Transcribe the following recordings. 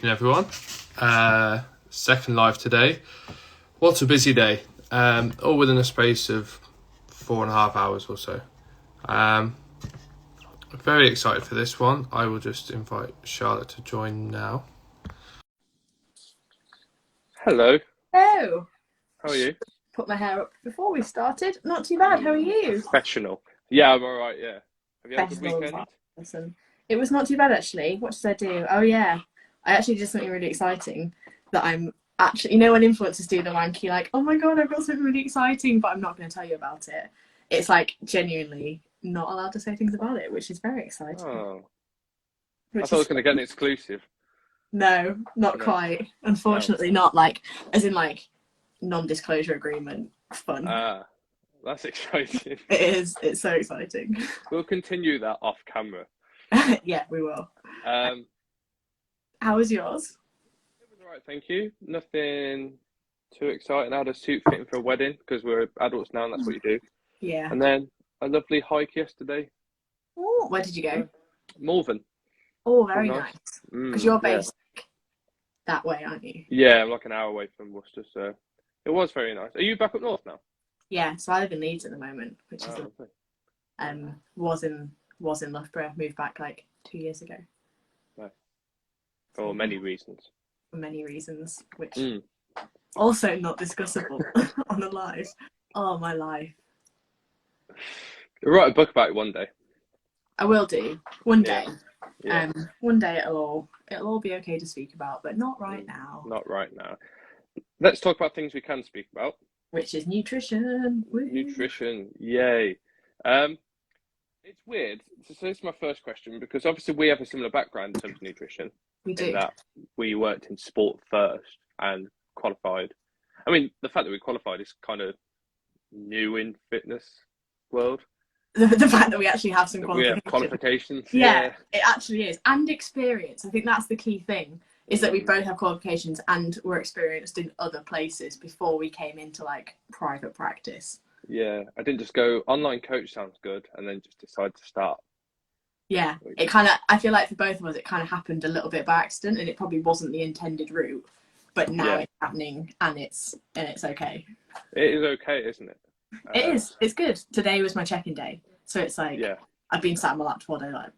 evening, everyone. Second live today. What a busy day. All within a space of 4.5 hours or so. Very excited for this one. I will just invite Charlotte to join now. Hello. Hello. How are you? Put my hair up before we started. Not too bad. How are you? Professional. Yeah, I'm all right, yeah. Have you had a good Professional. weekend? Listen, it was not too bad, actually. What did I do? Oh, yeah. I actually did something really exciting that I'm actually... You know when influencers do the wanky, like, oh my God, I've got something really exciting, but I'm not going to tell you about it. It's like genuinely not allowed to say things about it, which is very exciting. Oh. I thought I was going to get an exclusive. No, not quite. Unfortunately, not like, as in like, non-disclosure agreement fun. That's exciting. It is. It's so exciting. We'll continue that off camera. Yeah, we will. How was yours? It was all right, thank you. Nothing too exciting. I had a suit fitting for a wedding because we're adults now and that's what you do. Yeah. And then a lovely hike yesterday. Oh, where did you go? Malvern. Oh, very nice. Because you're based that way, aren't you? Yeah, I'm like an hour away from Worcester, so it was very nice. Are you back up north now? Yeah, so I live in Leeds at the moment, which is was in Loughborough, moved back like 2 years ago. Nice. For many reasons. For many reasons, which also not discussable on a live. Oh, my life. You'll write a book about it one day. I will do one day. Yeah. One day it'll all be okay to speak about, but not right now. Not right now. Let's talk about things we can speak about. Which is nutrition. Woo. Nutrition, yay. It's weird. So this is my first question because obviously we have a similar background in terms of nutrition. We do. In that we worked in sport first and qualified. I mean, the fact that we qualified is kind of new in fitness world. The fact that we actually have some qualifications. We have qualifications. Yeah, it actually is. And experience. I think that's the key thing, is that we both have qualifications and were experienced in other places before we came into like private practice. Yeah, I didn't just go online coach sounds good and then just decide to start. Yeah, it kind of, I feel like for both of us, it kind of happened a little bit by accident and it probably wasn't the intended route, but now it's happening and it's okay. It is okay, isn't it? It is. It's good. Today was my check-in day. So it's like, I've been sat on my laptop all day like.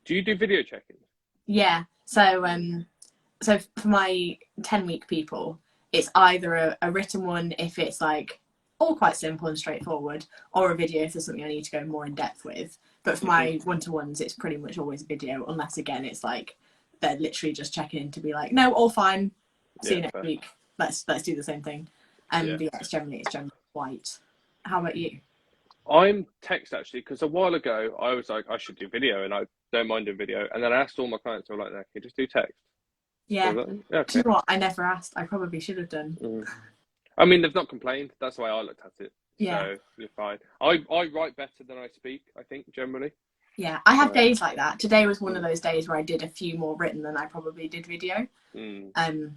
Do you do video check-ins? Yeah. So for my 10-week people, it's either a written one if it's like all quite simple and straightforward, or a video if there's something I need to go more in depth with. But for my one-to-ones, it's pretty much always a video, unless again it's like they're literally just checking in to be like, no, all fine. See you next week. Let's do the same thing. But it's generally white. How about you? I'm text actually, because a while ago I was like, I should do video and I don't mind doing video. And then I asked all my clients, I was like, no, can you just do text? Yeah. So like, Do you know what? I never asked. I probably should have done. I mean, they've not complained. That's the way I looked at it. Yeah. So you're fine. I write better than I speak, I think, generally. Yeah, I have days like that. Today was one of those days where I did a few more written than I probably did video. I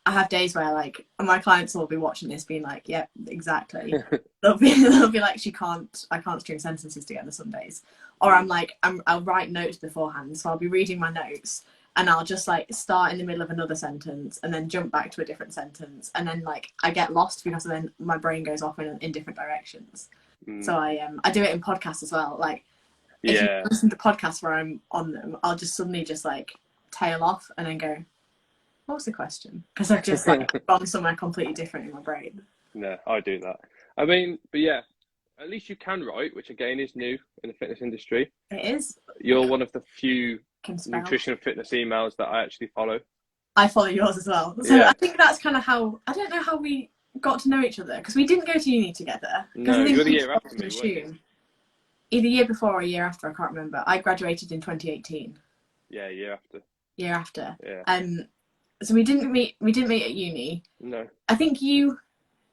have days where like my clients will be watching this being like, yeah, exactly. they'll be like, I can't string sentences together some days. Or I'll write notes beforehand. So I'll be reading my notes and I'll just like start in the middle of another sentence and then jump back to a different sentence. And then like I get lost because then my brain goes off in different directions. So I do it in podcasts as well. Like if you listen to podcasts where I'm on them, I'll just suddenly just like tail off and then go, what was the question? Because I've just like gone somewhere completely different in my brain. No, I do that. I mean, but yeah, at least you can write, which again is new in the fitness industry. It is. You're one of the few nutrition and fitness emails that I actually follow. I follow yours as well. So I think that's kind of how, I don't know how we got to know each other, because we didn't go to uni together. No, you were the year after me, weren't you? Either year before or a year after, I can't remember. I graduated in 2018. Yeah, year after. Year after. Yeah. So we didn't meet at uni. No. I think you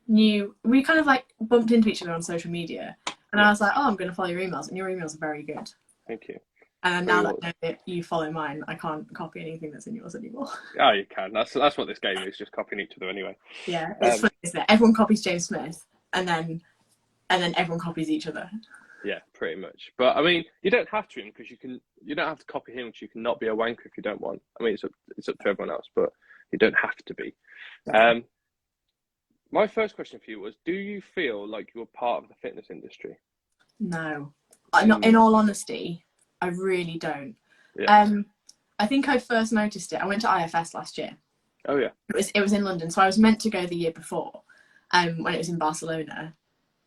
knew, we kind of like bumped into each other on social media and I was like, oh, I'm going to follow your emails, and your emails are very good. Thank you. And now that I know that you follow mine, I can't copy anything that's in yours anymore. Oh, you can. That's what this game is, just copying each other anyway. Yeah, it's funny, isn't it? Everyone copies James Smith and then everyone copies each other. Yeah, pretty much. But I mean, you don't have to because you don't have to copy him because you can not be a wanker if you don't want. I mean, it's up to everyone else, but you don't have to be. Yeah. My first question for you was: do you feel like you're part of the fitness industry? No, not in all honesty, I really don't. Yeah. I think I first noticed it. I went to IFS last year. Oh yeah. It was in London, so I was meant to go the year before, when it was in Barcelona,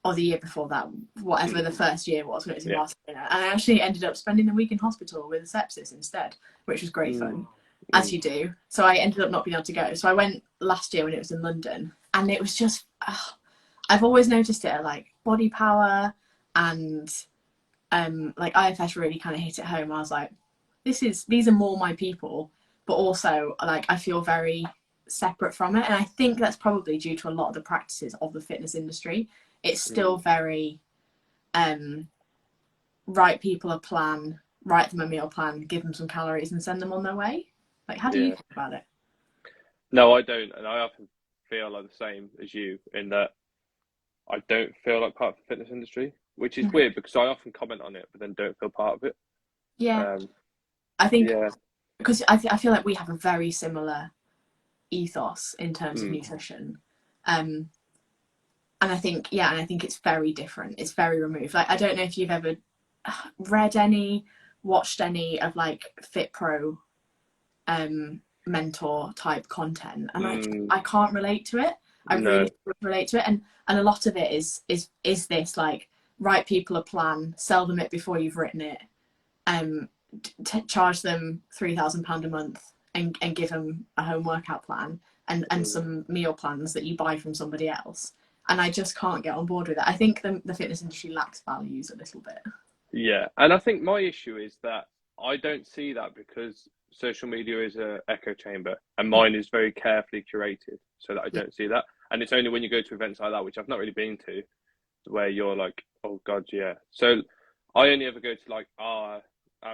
or the year before that, whatever the first year was when it was in Barcelona. And I actually ended up spending the week in hospital with sepsis instead, which was great fun, as you do. So I ended up not being able to go. So I went last year when it was in London, and it was just, I've always noticed it at like Body Power and like IFS really kind of hit it home. I was like, these are more my people, but also like I feel very separate from it. And I think that's probably due to a lot of the practices of the fitness industry. It's still very write people a plan, write them a meal plan, give them some calories and send them on their way. Like, how do you think about it? No, I don't. And I often feel like the same as you in that I don't feel like part of the fitness industry, which is weird because I often comment on it, but then don't feel part of it. Yeah. I think because I feel like we have a very similar ethos in terms of nutrition. And I think, it's very different. It's very removed. Like, I don't know if you've ever watched any of like Fit Pro mentor type content, and I can't relate to it. I really relate to it, and a lot of it is this like write people a plan, sell them it before you've written it, charge them £3,000 a month and give them a home workout plan and some meal plans that you buy from somebody else. And I just can't get on board with it. I think the fitness industry lacks values a little bit. Yeah, and I think my issue is that I don't see that because social media is an echo chamber and mine is very carefully curated so that I don't see that. And it's only when you go to events like that, which I've not really been to, where you're like, oh God, yeah. So I only ever go to like our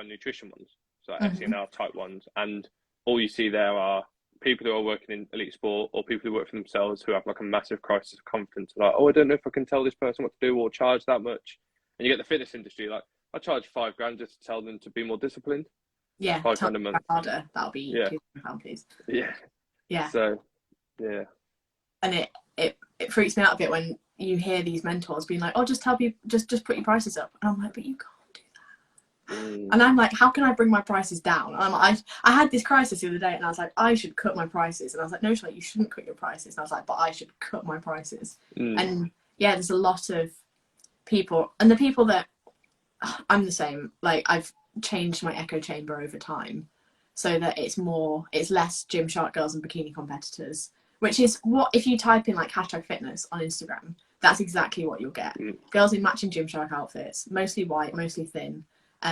nutrition ones, so SNL type ones, and all you see there are people who are working in elite sport or people who work for themselves who have like a massive crisis of confidence, like, oh, I don't know if I can tell this person what to do or charge that much. And you get the fitness industry, like, I charge $5,000 just to tell them to be more disciplined. Yeah, £5 a month. Harder. That'll be £200, please. Yeah. So, yeah. And it freaks me out a bit when you hear these mentors being like, oh, just tell people, just put your prices up. And I'm like, but you can't do that. And I'm like, how can I bring my prices down? And I'm like, I had this crisis the other day, and I was like, I should cut my prices. And I was like, no, Charlotte, you shouldn't cut your prices. And I was like, but I should cut my prices. And yeah, there's a lot of people, and the people that I'm the same. Like, I've changed my echo chamber over time so that it's less Gymshark girls and bikini competitors, which is what, if you type in like #fitness on Instagram, that's exactly what you'll get. Girls in matching Gymshark outfits, mostly white, mostly thin,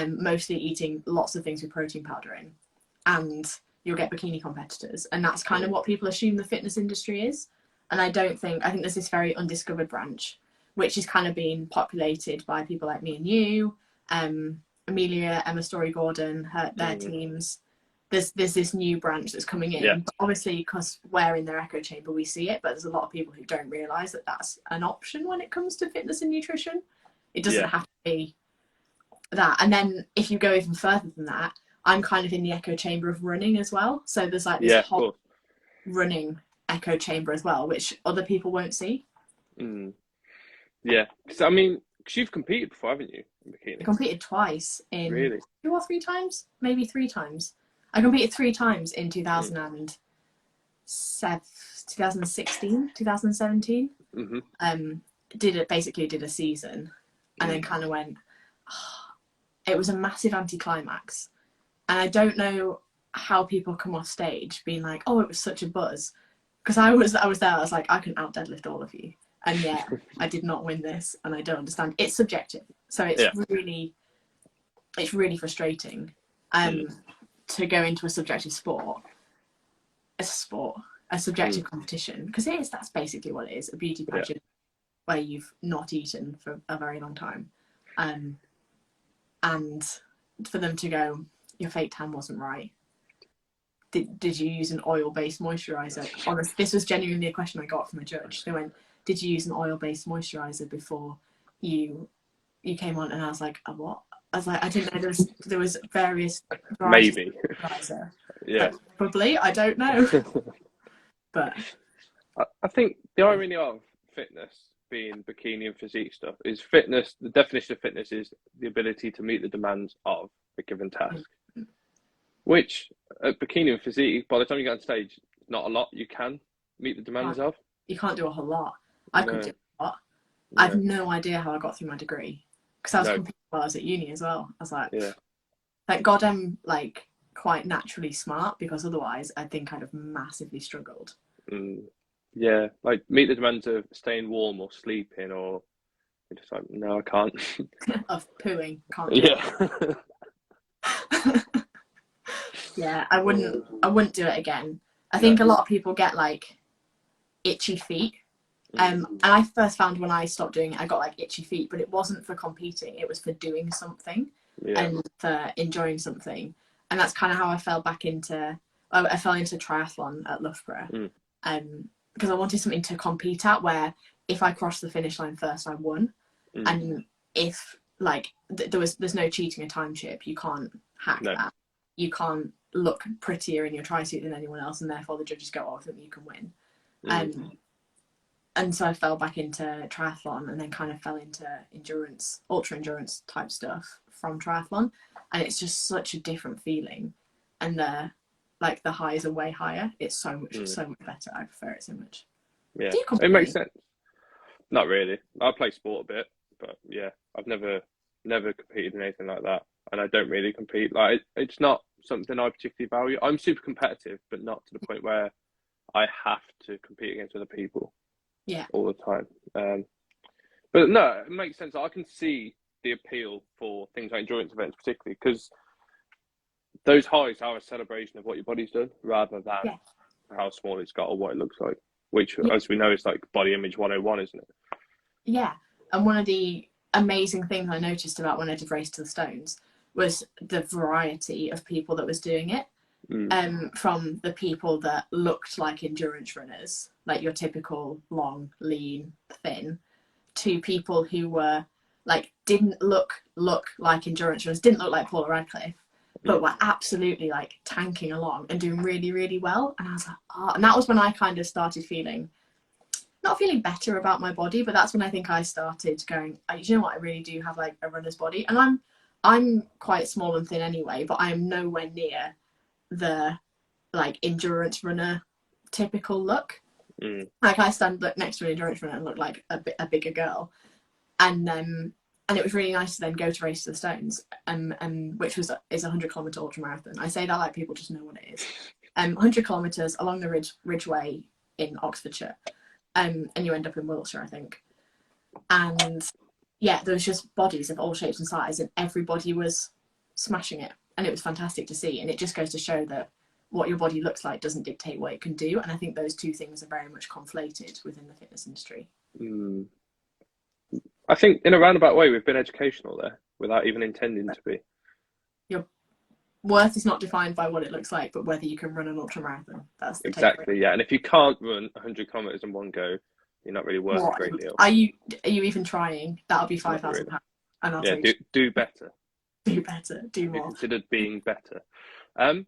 mostly eating lots of things with protein powder in, and you'll get bikini competitors. And that's kind of what people assume the fitness industry is. And I think there's this very undiscovered branch, which is kind of being populated by people like me and you, Amelia, Emma Story-Gordon, their teams. There's this new branch that's coming in. But obviously, because we're in their echo chamber, we see it, but there's a lot of people who don't realise that that's an option when it comes to fitness and nutrition. It doesn't have to be that. And then if you go even further than that, I'm kind of in the echo chamber of running as well. So there's like this whole running echo chamber as well, which other people won't see. Yeah, because I mean, because you've competed before, haven't you, in bikini? I competed twice in 2 or 3 times, maybe 3 times. I competed 3 times in 2016, 2017. Did a season, and then kind of went. It was a massive anticlimax, and I don't know how people come off stage being like, "Oh, it was such a buzz," because I was there. I was like, I can out deadlift all of you. And yet I did not win this, and I don't understand. It's subjective, so it's really frustrating to go into a subjective sport, a subjective competition, because that's basically what it is, a beauty pageant where you've not eaten for a very long time, and for them to go, your fake tan wasn't right. Did you use an oil-based moisturizer? Honestly, this was genuinely a question I got from a judge. They went, did you use an oil-based moisturizer before you you came on, and I was like, a what? I was like, I didn't know there was various maybe. Yeah. like, probably, I don't know. But I think the irony of fitness being bikini and physique stuff is fitness. The definition of fitness is the ability to meet the demands of a given task, which at bikini and physique, by the time you get on stage, not a lot you can meet the demands of. You can't do a whole lot. I could do a lot. I have no idea how I got through my degree, because I was competing while I was at uni as well. I was like, thank God I'm like quite naturally smart, because otherwise I think I'd have massively struggled. Yeah, like meet the demands of staying warm or sleeping, or you're just like, no, I can't. Of pooing, can't do it. Yeah, I wouldn't do it again. I think a lot of people get like itchy feet. And I first found when I stopped doing it, I got like itchy feet, but it wasn't for competing, it was for doing something and for enjoying something. And that's kind of how I fell into triathlon at Loughborough. Because I wanted something to compete at, where if I crossed the finish line first, I won. And if like there's no cheating a time chip, you can't hack that. You can't look prettier in your tri-suit than anyone else, and therefore the judges go, oh, I think you can win. And so I fell back into triathlon, and then kind of fell into ultra endurance type stuff from triathlon. And it's just such a different feeling. And the highs are way higher. It's so much better. I prefer it so much. Yeah, it makes sense. Not really. I play sport a bit, but yeah, I've never competed in anything like that, and I don't really compete. Like, it's not something I particularly value. I'm super competitive, but not to the point where I have to compete against other people. Yeah. All the time. But no, it makes sense. I can see the appeal for things like endurance events, particularly because those highs are a celebration of what your body's done, rather than how small it's got or what it looks like, which, as we know, is like body image 101, isn't it? Yeah. And one of the amazing things I noticed about when I did Race to the Stones was the variety of people that was doing it. From the people that looked like endurance runners, like your typical long, lean, thin, to people who were like didn't look like endurance runners, didn't look like Paula Radcliffe, but were absolutely like tanking along and doing really, really well. And I was like, oh, and that was when I kind of started not feeling better about my body, but that's when I think I started going, you know what, I really do have like a runner's body, and I'm quite small and thin anyway, but I am nowhere near the like endurance runner typical look. Like I stand next to an endurance runner and look like a bigger girl, and it was really nice to then go to Race to the Stones, which is a 100-kilometer ultra marathon. I say that like people just know what it is. 100 kilometers along the Ridgeway in Oxfordshire, and you end up in Wiltshire, I think. And yeah, there was just bodies of all shapes and sizes, and everybody was smashing it. And it was fantastic to see. And it just goes to show that what your body looks like doesn't dictate what it can do. And I think those two things are very much conflated within the fitness industry. I think in a roundabout way, we've been educational there without even intending to be. Your worth is not defined by what it looks like, but whether you can run an ultramarathon. That's the exactly, yeah. And if you can't run 100 kilometres in one go, you're not really worth a great deal. Are you even trying? That'll be £5,000. And I'll do better. Do better. Do more. Be considered being better. So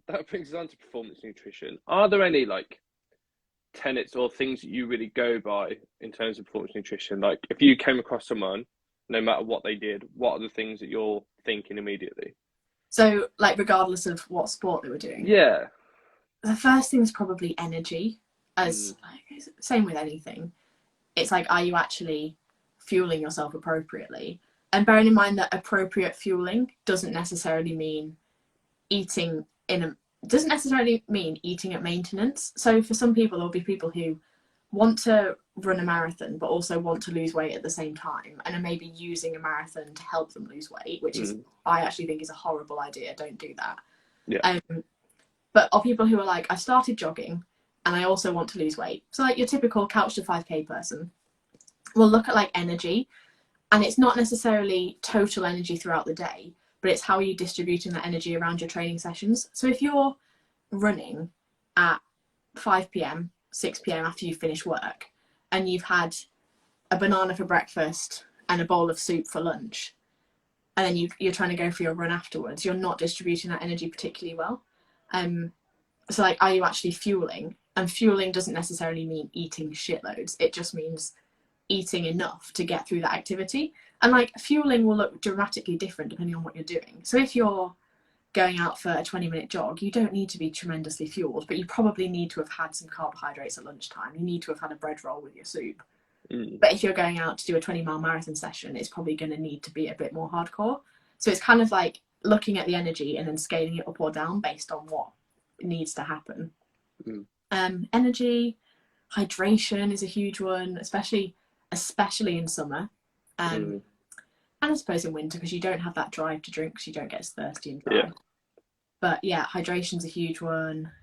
that brings us on to performance nutrition. Are there any like tenets or things that you really go by in terms of performance nutrition? Like if you came across someone, no matter what they did, what are the things that you're thinking immediately? So like regardless of what sport they were doing? Yeah. The first thing is probably energy. Same with anything. It's like, are you actually fueling yourself appropriately? And bearing in mind that appropriate fueling doesn't necessarily mean eating at maintenance. So for some people, there'll be people who want to run a marathon but also want to lose weight at the same time, and are maybe using a marathon to help them lose weight, which is I actually think is a horrible idea. Don't do that. Yeah. But are people who are like, I started jogging and I also want to lose weight. So like your typical couch to 5k person will look at like energy, and it's not necessarily total energy throughout the day, but it's how you're distributing that energy around your training sessions. So if you're running at 5 p.m, 6 p.m. after you finish work, and you've had a banana for breakfast and a bowl of soup for lunch, and then you're trying to go for your run afterwards, you're not distributing that energy particularly well. So like, are you actually fueling? And fueling doesn't necessarily mean eating shitloads. It just means eating enough to get through that activity. And like, fueling will look dramatically different depending on what you're doing. So if you're going out for a 20-minute jog, you don't need to be tremendously fueled, but you probably need to have had some carbohydrates at lunchtime. You need to have had a bread roll with your soup. But if you're going out to do a 20-mile marathon session, it's probably going to need to be a bit more hardcore. So it's kind of like looking at the energy and then scaling it up or down based on what needs to happen. Energy, hydration is a huge one, especially in summer. And I suppose in winter, because you don't have that drive to drink because you don't get as thirsty and dry. Yeah. But yeah, hydration's a huge one.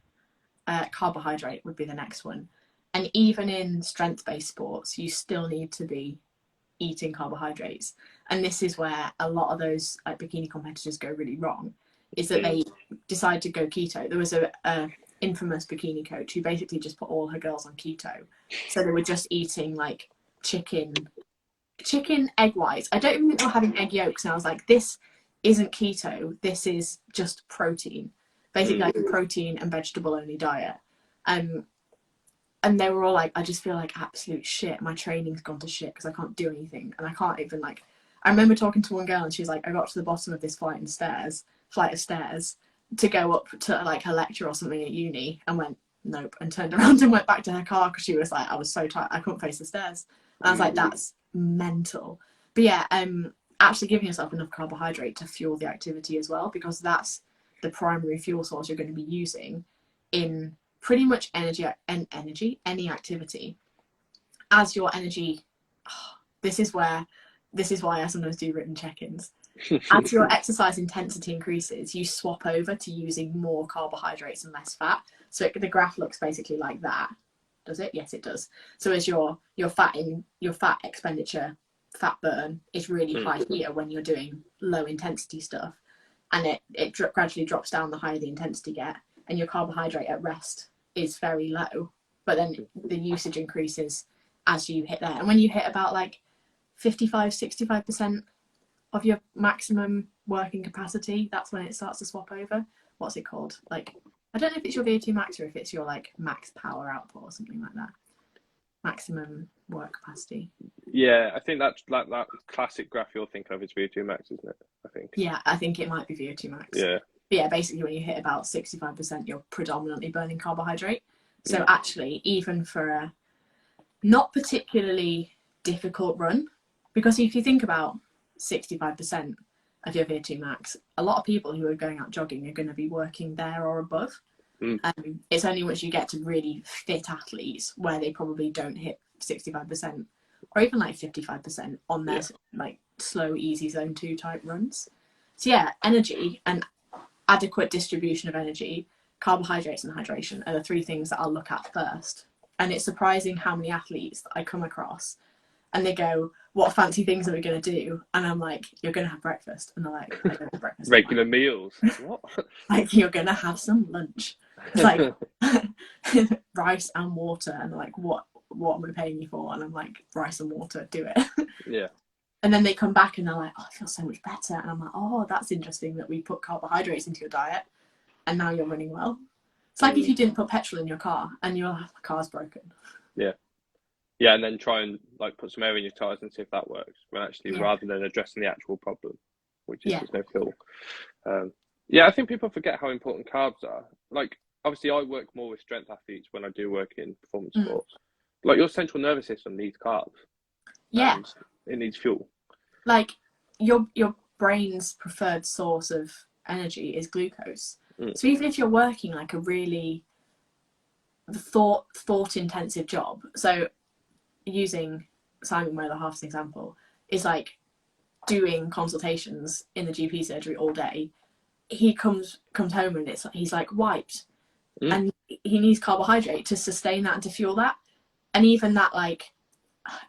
Carbohydrate would be the next one. And even in strength-based sports, you still need to be eating carbohydrates. And this is where a lot of those like bikini competitors go really wrong, is that they decide to go keto. There was a infamous bikini coach who basically just put all her girls on keto. So they were just eating like chicken egg whites. I don't even think they were having egg yolks. And I was like, this isn't keto. This is just protein. Basically like a protein and vegetable only diet. And they were all like, I just feel like absolute shit. My training's gone to shit because I can't do anything. And I can't even like, I remember talking to one girl and she was like, I got to the bottom of this flight of stairs to go up to like a lecture or something at uni, and went, nope, and turned around and went back to her car because she was like, I was so tired, I couldn't face the stairs. And I was like, that's mental. But yeah, actually giving yourself enough carbohydrate to fuel the activity as well, because that's the primary fuel source you're going to be using in pretty much any activity. As your energy, this is why I sometimes do written check-ins. As your exercise intensity increases, you swap over to using more carbohydrates and less fat. So the graph looks basically like that. Does it? Yes, it does. So as your fat expenditure, fat burn is really high here when you're doing low intensity stuff, and it gradually drops down the higher the intensity get, and your carbohydrate at rest is very low, but then the usage increases as you hit there. And when you hit about like 55-65% of your maximum working capacity, that's when it starts to swap over. What's it called? Like, I don't know if it's your VO2 max or if it's your like max power output or something like that. Maximum work capacity. Yeah, I think that's like that classic graph you're thinking of is VO2 max, isn't it? I think. Yeah, I think it might be VO2 max. Yeah. But yeah, basically when you hit about 65%, you're predominantly burning carbohydrate. So actually, even for a not particularly difficult run, because if you think about 65% of your VO2 max, a lot of people who are going out jogging are going to be working there or above. It's only once you get to really fit athletes where they probably don't hit 65% or even like 55% on their like slow, easy zone 2 type runs. So yeah, energy and adequate distribution of energy, carbohydrates and hydration are the 3 things that I'll look at first. And it's surprising how many athletes that I come across and they go, what fancy things are we going to do? And I'm like, you're going to have breakfast. And they're like, I don't have breakfast. Regular meals. What? Like, you're going to have some lunch. It's like rice and water. And they're like, what am I paying you for? And I'm like, rice and water, do it. Yeah. And then they come back and they're like, oh, I feel so much better. And I'm like, oh, that's interesting that we put carbohydrates into your diet and now you're running well. It's like if you didn't put petrol in your car and you're like, my car's broken. Yeah. Yeah, and then try and like put some air in your tyres and see if that works. When actually, rather than addressing the actual problem, which is there's no fuel. I think people forget how important carbs are. Like, obviously, I work more with strength athletes when I do work in performance sports. Like, your central nervous system needs carbs. Yeah, it needs fuel. Like your brain's preferred source of energy is glucose. So even if you're working like a really thought intensive job, so using Simon Whaler-Half as an example, is like doing consultations in the GP surgery all day. He comes home and he's like wiped, and he needs carbohydrate to sustain that and to fuel that. And even that, like,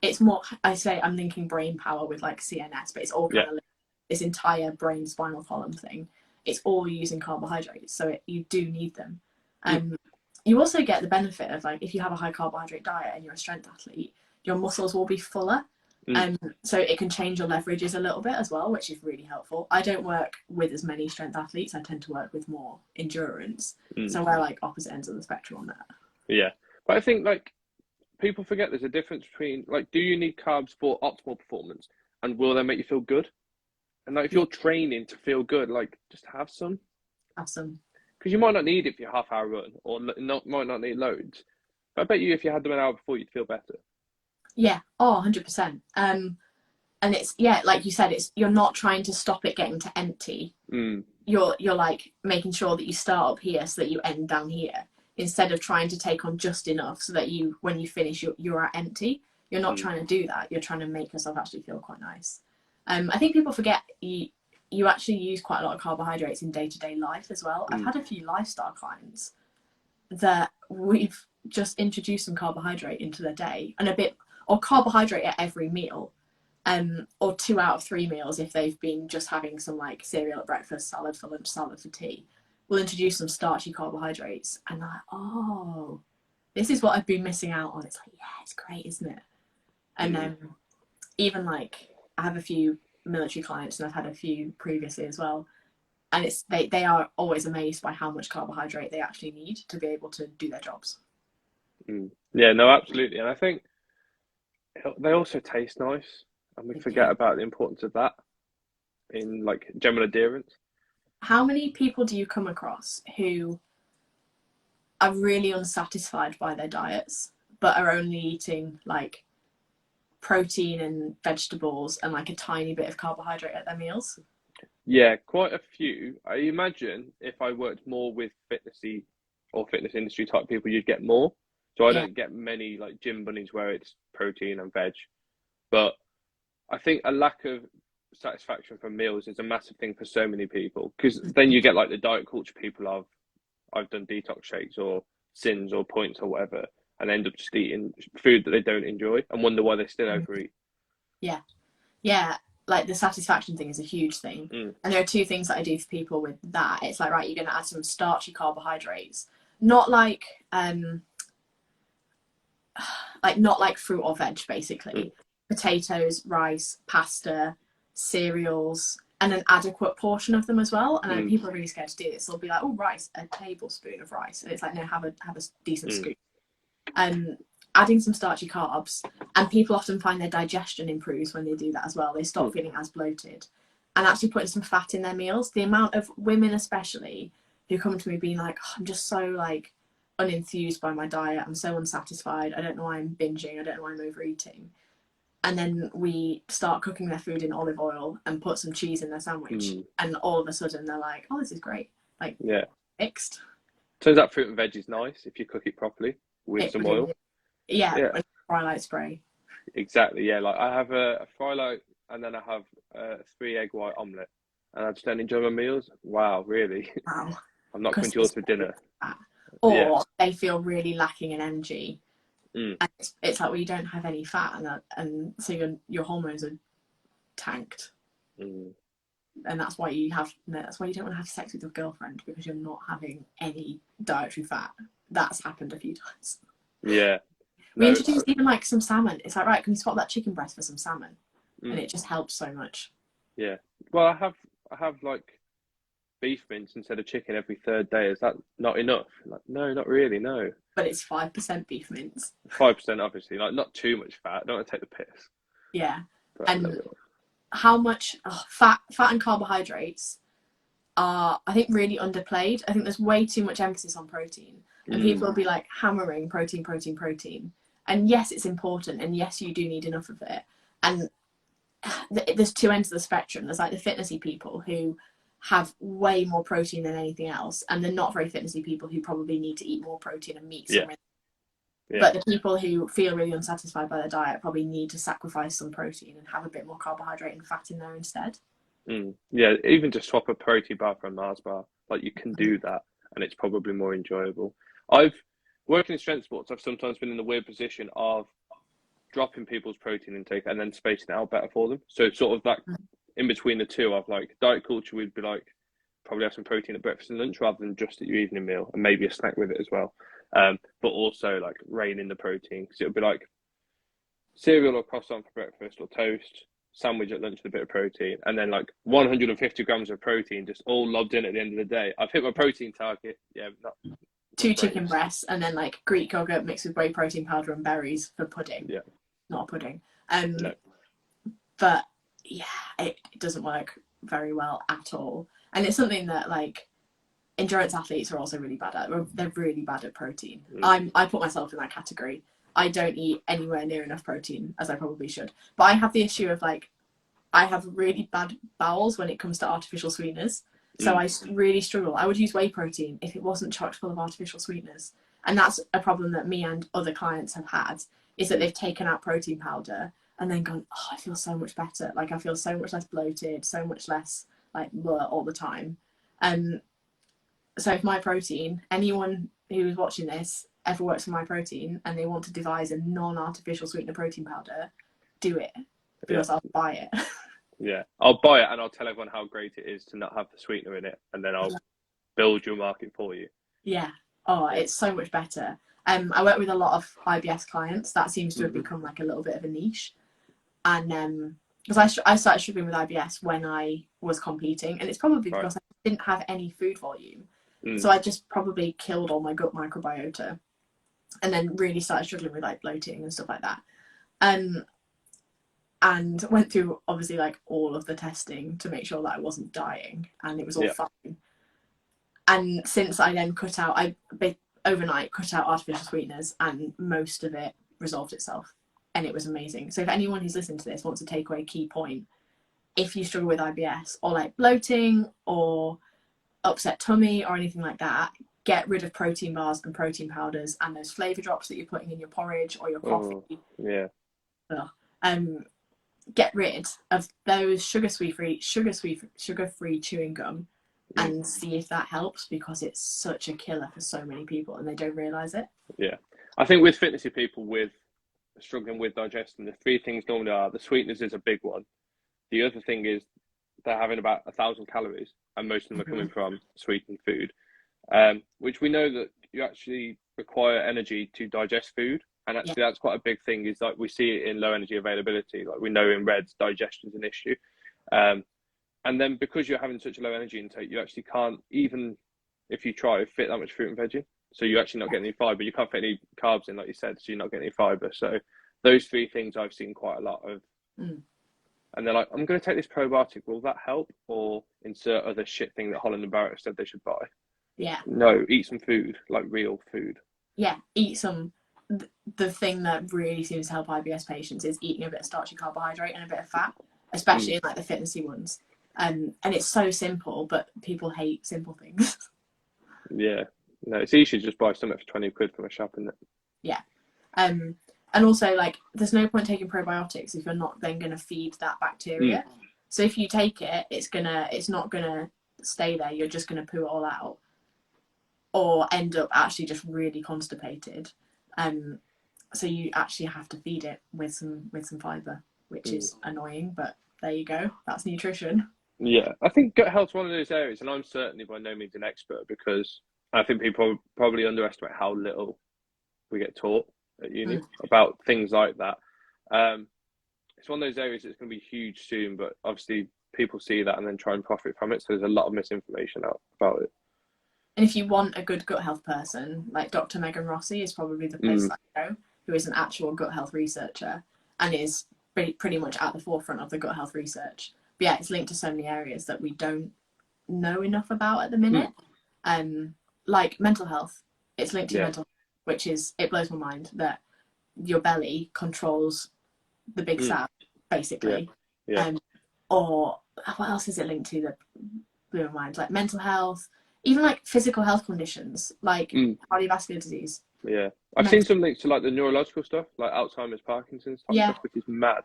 it's more, I say I'm linking brain power with like CNS, but it's all kind of like this entire brain spinal column thing. It's all using carbohydrates, so you do need them. You also get the benefit of, like, if you have a high carbohydrate diet and you're a strength athlete, your muscles will be fuller. So it can change your leverages a little bit as well, which is really helpful. I don't work with as many strength athletes. I tend to work with more endurance. So we're like opposite ends of the spectrum on that. Yeah. But I think like people forget there's a difference between like, do you need carbs for optimal performance, and will they make you feel good? And like if you're training to feel good, like just have some. Have some. Because you might not need it for your half-hour run, or might not need loads. But I bet you if you had them an hour before, you'd feel better. Yeah. Oh, 100%. And it's, like you said, you're not trying to stop it getting to empty. You're like making sure that you start up here so that you end down here, instead of trying to take on just enough so that you, when you finish, you're at empty. You're not trying to do that. You're trying to make yourself actually feel quite nice. I think people forget you actually use quite a lot of carbohydrates in day-to-day life as well. I've had a few lifestyle clients that we've just introduced some carbohydrate into their day, and or carbohydrate at every meal, or 2 out of 3 meals if they've been just having some like cereal at breakfast, salad for lunch, salad for tea. We'll introduce some starchy carbohydrates, and they're like, oh, this is what I've been missing out on. It's like, yeah, it's great, isn't it? And even like I have a few military clients, and I've had a few previously as well, and it's they are always amazed by how much carbohydrate they actually need to be able to do their jobs. Yeah, no, absolutely. And I think they also taste nice, and we forget about the importance of that in like general adherence. How many people do you come across who are really unsatisfied by their diets but are only eating like protein and vegetables and like a tiny bit of carbohydrate at their meals? Yeah, quite a few. I imagine if I worked more with fitnessy or fitness industry type people, you'd get more. So I don't get many like gym bunnies where it's protein and veg. But I think a lack of satisfaction from meals is a massive thing for so many people, because then you get like the diet culture people of, I've done detox shakes or sins or points or whatever, and end up just eating food that they don't enjoy and wonder why they still overeat. Yeah, like the satisfaction thing is a huge thing. And there are 2 things that I do for people with that. It's like, right, you're going to add some starchy carbohydrates, not like fruit or veg, basically. Potatoes, rice, pasta, cereals, and an adequate portion of them as well. And people are really scared to do this. They'll be like, oh, rice, a tablespoon of rice. And it's like, no, have a decent scoop. Adding some starchy carbs, and people often find their digestion improves when they do that as well. They stop feeling as bloated. And actually putting some fat in their meals. The amount of women especially who come to me being like, oh, I'm just so like unenthused by my diet, I'm so unsatisfied, I don't know why I'm binging, I don't know why I'm overeating. And then we start cooking their food in olive oil and put some cheese in their sandwich, and all of a sudden they're like, oh, this is great, like fixed. Turns out fruit and veg is nice if you cook it properly with some oil. And fry light spray. Exactly, yeah. Like I have a fry light, and then I have a 3 egg white omelette, and I just don't enjoy my meals. Wow, really? Wow. I'm not coming to yours for dinner. Or they feel really lacking in energy. And it's like, well, you don't have any fat, and so your hormones are tanked. And that's why you don't want to have sex with your girlfriend, because you're not having any dietary fat. That's happened a few times. Yeah. We introduced even like some salmon. It's like, right, can we swap that chicken breast for some salmon? And it just helps so much. Yeah. Well, I have like beef mince instead of chicken every 3rd day. Is that not enough? Like, no, not really, no. But it's 5% beef mince. 5%, obviously. Like, not too much fat. Don't want to take the piss. Yeah. And how much fat and carbohydrates are, I think, really underplayed. I think there's way too much emphasis on protein. And people will be like hammering protein. And yes, it's important. And yes, you do need enough of it. And there's 2 ends of the spectrum. There's like the fitnessy people who have way more protein than anything else, and the not very fitnessy people who probably need to eat more protein and meat. But the people who feel really unsatisfied by their diet probably need to sacrifice some protein and have a bit more carbohydrate and fat in there instead. Yeah, even just swap a protein bar for a Mars bar. Like, you can do that, and it's probably more enjoyable. Working in strength sports, I've sometimes been in the weird position of dropping people's protein intake and then spacing it out better for them. So sort of like in between the two of like diet culture, we'd be like probably have some protein at breakfast and lunch rather than just at your evening meal, and maybe a snack with it as well. But also like rein in the protein, because it would be like cereal or croissant for breakfast or toast, sandwich at lunch with a bit of protein, and then like 150 grams of protein just all lobbed in at the end of the day. I've hit my protein target. Yeah, not 2 chicken breasts, and then like Greek yogurt mixed with whey protein powder and berries for pudding. Yeah. Not a pudding. No. But yeah, it doesn't work very well at all. And it's something that like endurance athletes are also really bad at. They're really bad at protein. I put myself in that category. I don't eat anywhere near enough protein as I probably should. But I have the issue of like, I have really bad bowels when it comes to artificial sweeteners. So I really struggle. I would use whey protein if it wasn't chock full of artificial sweeteners. And that's a problem that me and other clients have had, is that they've taken out protein powder and then gone, oh, I feel so much better. Like I feel so much less bloated, so much less like blur all the time. So if my protein, anyone who's watching this ever works for my protein and they want to devise a non-artificial sweetener protein powder, do it, because I'll buy it. Yeah, I'll buy it and I'll tell everyone how great it is to not have the sweetener in it, and then I'll build your market for you. Yeah. Oh, it's so much better. I work with a lot of IBS clients. That seems to have become like a little bit of a niche. And because I started struggling with IBS when I was competing, and it's probably because I didn't have any food volume. So I just probably killed all my gut microbiota, and then really started struggling with like bloating and stuff like that. And went through obviously like all of the testing to make sure that I wasn't dying, and it was all fine. And since I then overnight cut out artificial sweeteners, and most of it resolved itself, and it was amazing. So if anyone who's listening to this wants to take away a key point, if you struggle with IBS or like bloating or upset tummy or anything like that, get rid of protein bars and protein powders and those flavor drops that you're putting in your porridge or your coffee. Get rid of those sugar-free chewing gum and see if that helps, because it's such a killer for so many people and they don't realize it. Yeah, I think with fitnessy people with struggling with digestion, the 3 things normally are: the sweetness is a big one. The other thing is they're having about 1,000 calories, and most of them are coming from sweetened food, which we know that you actually require energy to digest food. And actually, that's quite a big thing, is like we see it in low energy availability. Like we know in reds, digestion is an issue. And then because you're having such a low energy intake, you actually can't, even if you try, fit that much fruit and veggie. So you're actually not getting any fiber. You can't fit any carbs in, like you said, so you're not getting any fiber. So those 3 things I've seen quite a lot of. And they're like, I'm going to take this probiotic. Will that help? Or insert other shit thing that Holland and Barrett said they should buy. Yeah. No, eat some food, like real food. Yeah, eat some. The thing that really seems to help IBS patients is eating a bit of starchy carbohydrate and a bit of fat, especially in like the fitnessy ones. And it's so simple, but people hate simple things. Yeah, no, it's easy to just buy something for 20 quid from a shop, isn't it? Yeah. And also, like, there's no point taking probiotics if you're not then going to feed that bacteria. So if you take it, it's not gonna stay there. You're just going to poo it all out, or end up actually just really constipated. So you actually have to feed it with some fiber, which is annoying, but there you go. That's nutrition. Yeah, I think gut health's one of those areas, and I'm certainly by no means an expert, because I think people probably underestimate how little we get taught at uni about things like that. It's one of those areas that's going to be huge soon, but obviously people see that and then try and profit from it. So there's a lot of misinformation out about it. And if you want a good gut health person, like Dr. Megan Rossi is probably the place I go, who is an actual gut health researcher and is pretty much at the forefront of the gut health research. But yeah, it's linked to so many areas that we don't know enough about at the minute. Like mental health, it's linked to mental health, which is, it blows my mind that your belly controls the big sad, basically. Or what else is it linked to that blew my mind? Like mental health, even like physical health conditions, like cardiovascular disease. Yeah, I've seen some links to like the neurological stuff, like Alzheimer's, Parkinson's type stuff, which is mad.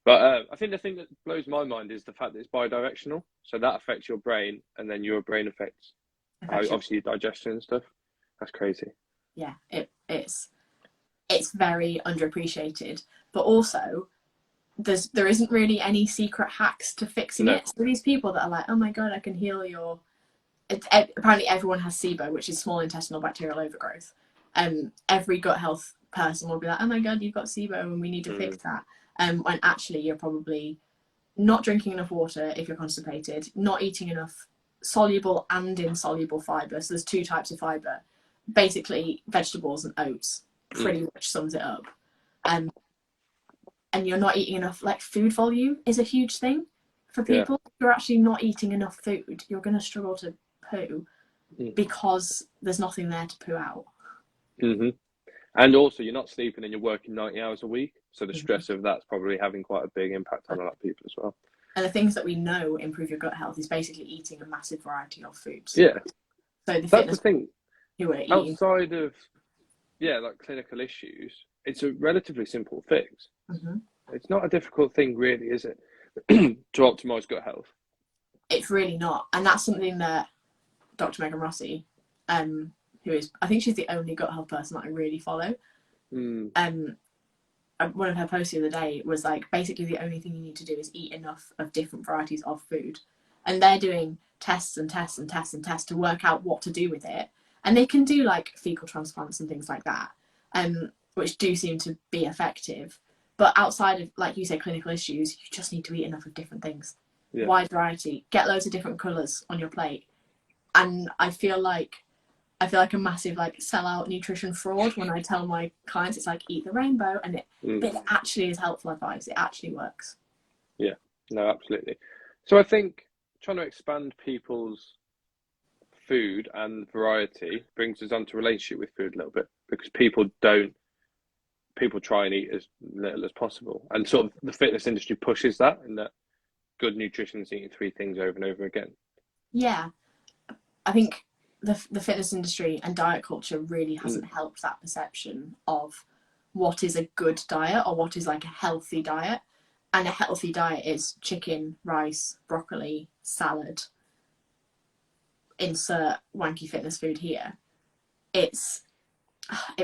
But I think the thing that blows my mind is the fact that it's bidirectional. So that affects your brain, and then your brain affects obviously your digestion and stuff. That's crazy. Yeah, it's very underappreciated, but also there isn't really any secret hacks to fixing it. So these people that are like, oh my god, I can heal your. Apparently everyone has SIBO, which is small intestinal bacterial overgrowth. Every gut health person will be like, oh my god, you've got SIBO and we need to fix that, when actually you're probably not drinking enough water if you're constipated, not eating enough soluble and insoluble fibre. So there's 2 types of fibre. Basically, vegetables and oats pretty much sums it up. And you're not eating enough, like food volume is a huge thing for people. If you're actually not eating enough food, you're going to struggle to poo because there's nothing there to poo out. And also, you're not sleeping and you're working 90 hours a week. So the stress of that's probably having quite a big impact on a lot of people as well. And the things that we know improve your gut health is basically eating a massive variety of foods. Yeah. So that's the thing. Who are eating. Outside of, like clinical issues, it's a relatively simple fix. It's not a difficult thing, really, is it, to optimise gut health? It's really not. And that's something that Dr. Megan Rossi, who is, I think she's the only gut health person that I really follow. One of her posts the other day was like, basically the only thing you need to do is eat enough of different varieties of food. And they're doing tests and tests and tests and tests to work out what to do with it. And they can do like fecal transplants and things like that, which do seem to be effective. But outside of, like you said, clinical issues, you just need to eat enough of different things. Wide variety. Get loads of different colours on your plate. And I feel like a massive like sellout nutrition fraud when I tell my clients it's like eat the rainbow, and it actually is helpful advice. It actually works. Yeah, no, absolutely. So I think trying to expand people's food and variety brings us onto relationship with food a little bit, because people try and eat as little as possible, and sort of the fitness industry pushes that, and that good nutrition is eating 3 things over and over again. Yeah, I think the fitness industry and diet culture really hasn't helped that perception of what is a good diet or what is like a healthy diet. And a healthy diet is chicken, rice, broccoli, salad, insert wanky fitness food here. It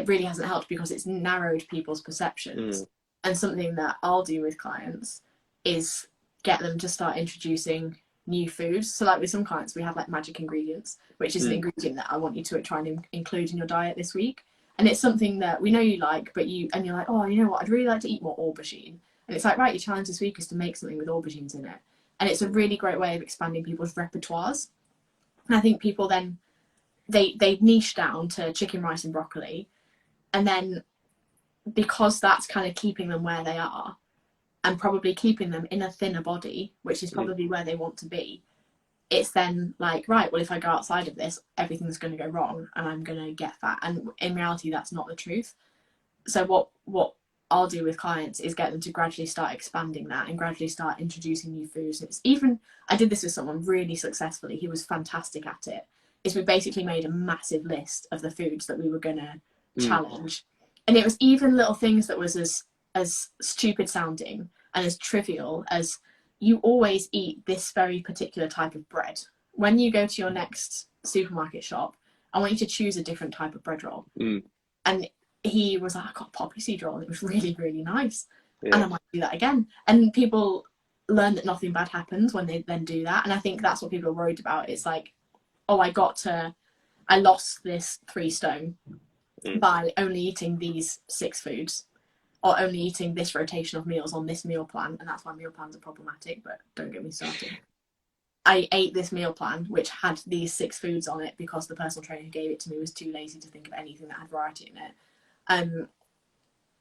really hasn't helped because it's narrowed people's perceptions. And something that I'll do with clients is get them to start introducing new foods. So like with some clients, we have like magic ingredients, which is an ingredient that I want you to try and include in your diet this week. And it's something that we know you like, but you're like, oh, you know what, I'd really like to eat more aubergine. And it's like, right, your challenge this week is to make something with aubergines in it. And it's a really great way of expanding people's repertoires. And I think people then, they niche down to chicken, rice and broccoli. And then because that's kind of keeping them where they are, and probably keeping them in a thinner body, which is probably where they want to be, it's then like, right, well, if I go outside of this, everything's going to go wrong and I'm going to get fat. And in reality, that's not the truth. So what I'll do with clients is get them to gradually start expanding that and gradually start introducing new foods. I did this with someone really successfully. He was fantastic at it. We basically made a massive list of the foods that we were going to challenge. And it was even little things that was as stupid sounding and as trivial as, you always eat this very particular type of bread. When you go to your next supermarket shop, I want you to choose a different type of bread roll. And he was like, I got a poppy seed roll and it was really, really nice. And I might do that again. And people learn that nothing bad happens when they then do that. And I think that's what people are worried about. It's like, oh, I lost this 3 stone by only eating these 6 foods, or only eating this rotation of meals on this meal plan. And that's why meal plans are problematic, but don't get me started. I ate this meal plan, which had these 6 foods on it because the personal trainer who gave it to me was too lazy to think of anything that had variety in it.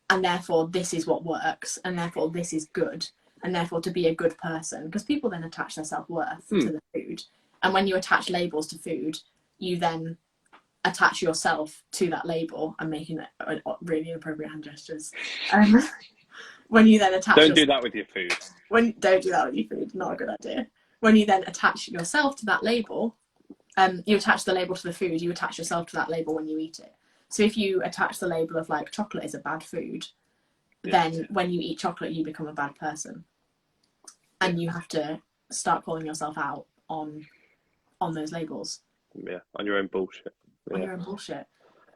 And therefore this is what works, and therefore this is good, and therefore to be a good person, because people then attach their self-worth to the food. And when you attach labels to food, you then attach yourself to that label. I'm making really inappropriate hand gestures. When you then attach... Don't do that with your food. Don't do that with your food, not a good idea. When you then attach yourself to that label, you attach the label to the food, you attach yourself to that label when you eat it. So if you attach the label of like chocolate is a bad food, then when you eat chocolate, you become a bad person. And you have to start calling yourself out on those labels. Yeah, on your own bullshit. On your own bullshit.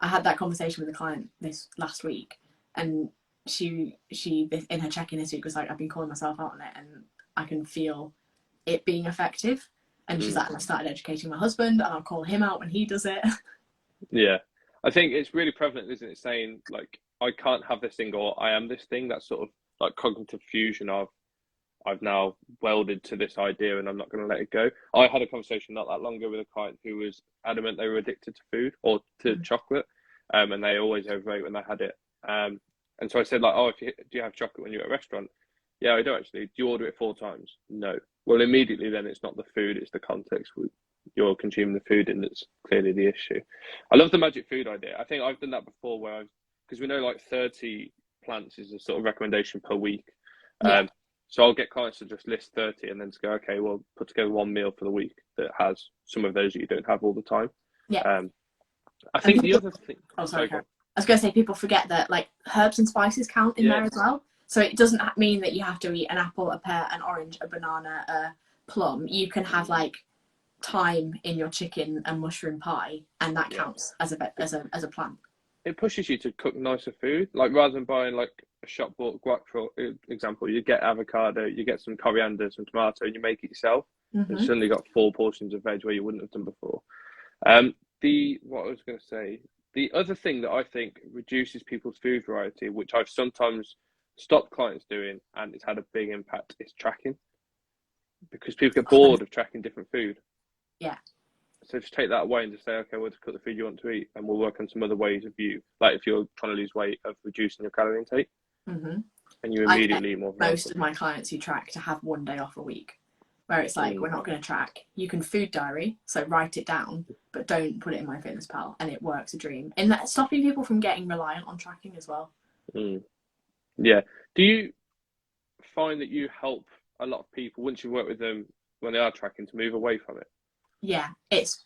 I had that conversation with a client this last week, and she in her check-in this week was like, I've been calling myself out on it and I can feel it being effective. And she's like, and I started educating my husband and I'll call him out when he does it. Yeah. I think it's really prevalent, isn't it, saying like, I can't have this thing or I am this thing. That's sort of like cognitive fusion of I've now welded to this idea and I'm not going to let it go. I had a conversation not that long ago with a client who was adamant they were addicted to food or to chocolate, and they always overate when they had it. And so I said, like, oh, do you have chocolate when you're at a restaurant? Yeah, I do actually. Do you order it 4 times? No. Well, immediately then it's not the food, it's the context you're consuming the food in that's clearly the issue. I love the magic food idea. I think I've done that before because we know like 30 plants is a sort of recommendation per week. Yeah. So I'll get clients to just list 30 and then to go, okay, well, put together one meal for the week that has some of those that you don't have all the time. Yeah. I think the other thing... Oh, sorry. I was going to say, people forget that like herbs and spices count in there as well. So it doesn't mean that you have to eat an apple, a pear, an orange, a banana, a plum. You can have like thyme in your chicken and mushroom pie, and that counts as a plant. It pushes you to cook nicer food. Like rather than buying like a shop bought guac, for example, you get avocado, you get some coriander, some tomato, and you make it yourself. And suddenly got 4 portions of veg where you wouldn't have done before. What I was going to say, the other thing that I think reduces people's food variety, which I've sometimes stopped clients doing, and it's had a big impact, is tracking. Because people get bored of tracking different food. Yeah. So just take that away and just say, okay, well, just cook the food you want to eat, and we'll work on some other ways of you. Like if you're trying to lose weight, of reducing your calorie intake, and you immediately eat more. Most of my clients who track to have 1 day off a week, where it's like, we're not going to track. You can food diary, so write it down, but don't put it in MyFitnessPal, and it works a dream. And that's stopping people from getting reliant on tracking as well. Yeah. Do you find that you help a lot of people once you work with them when they are tracking to move away from it? Yeah, it's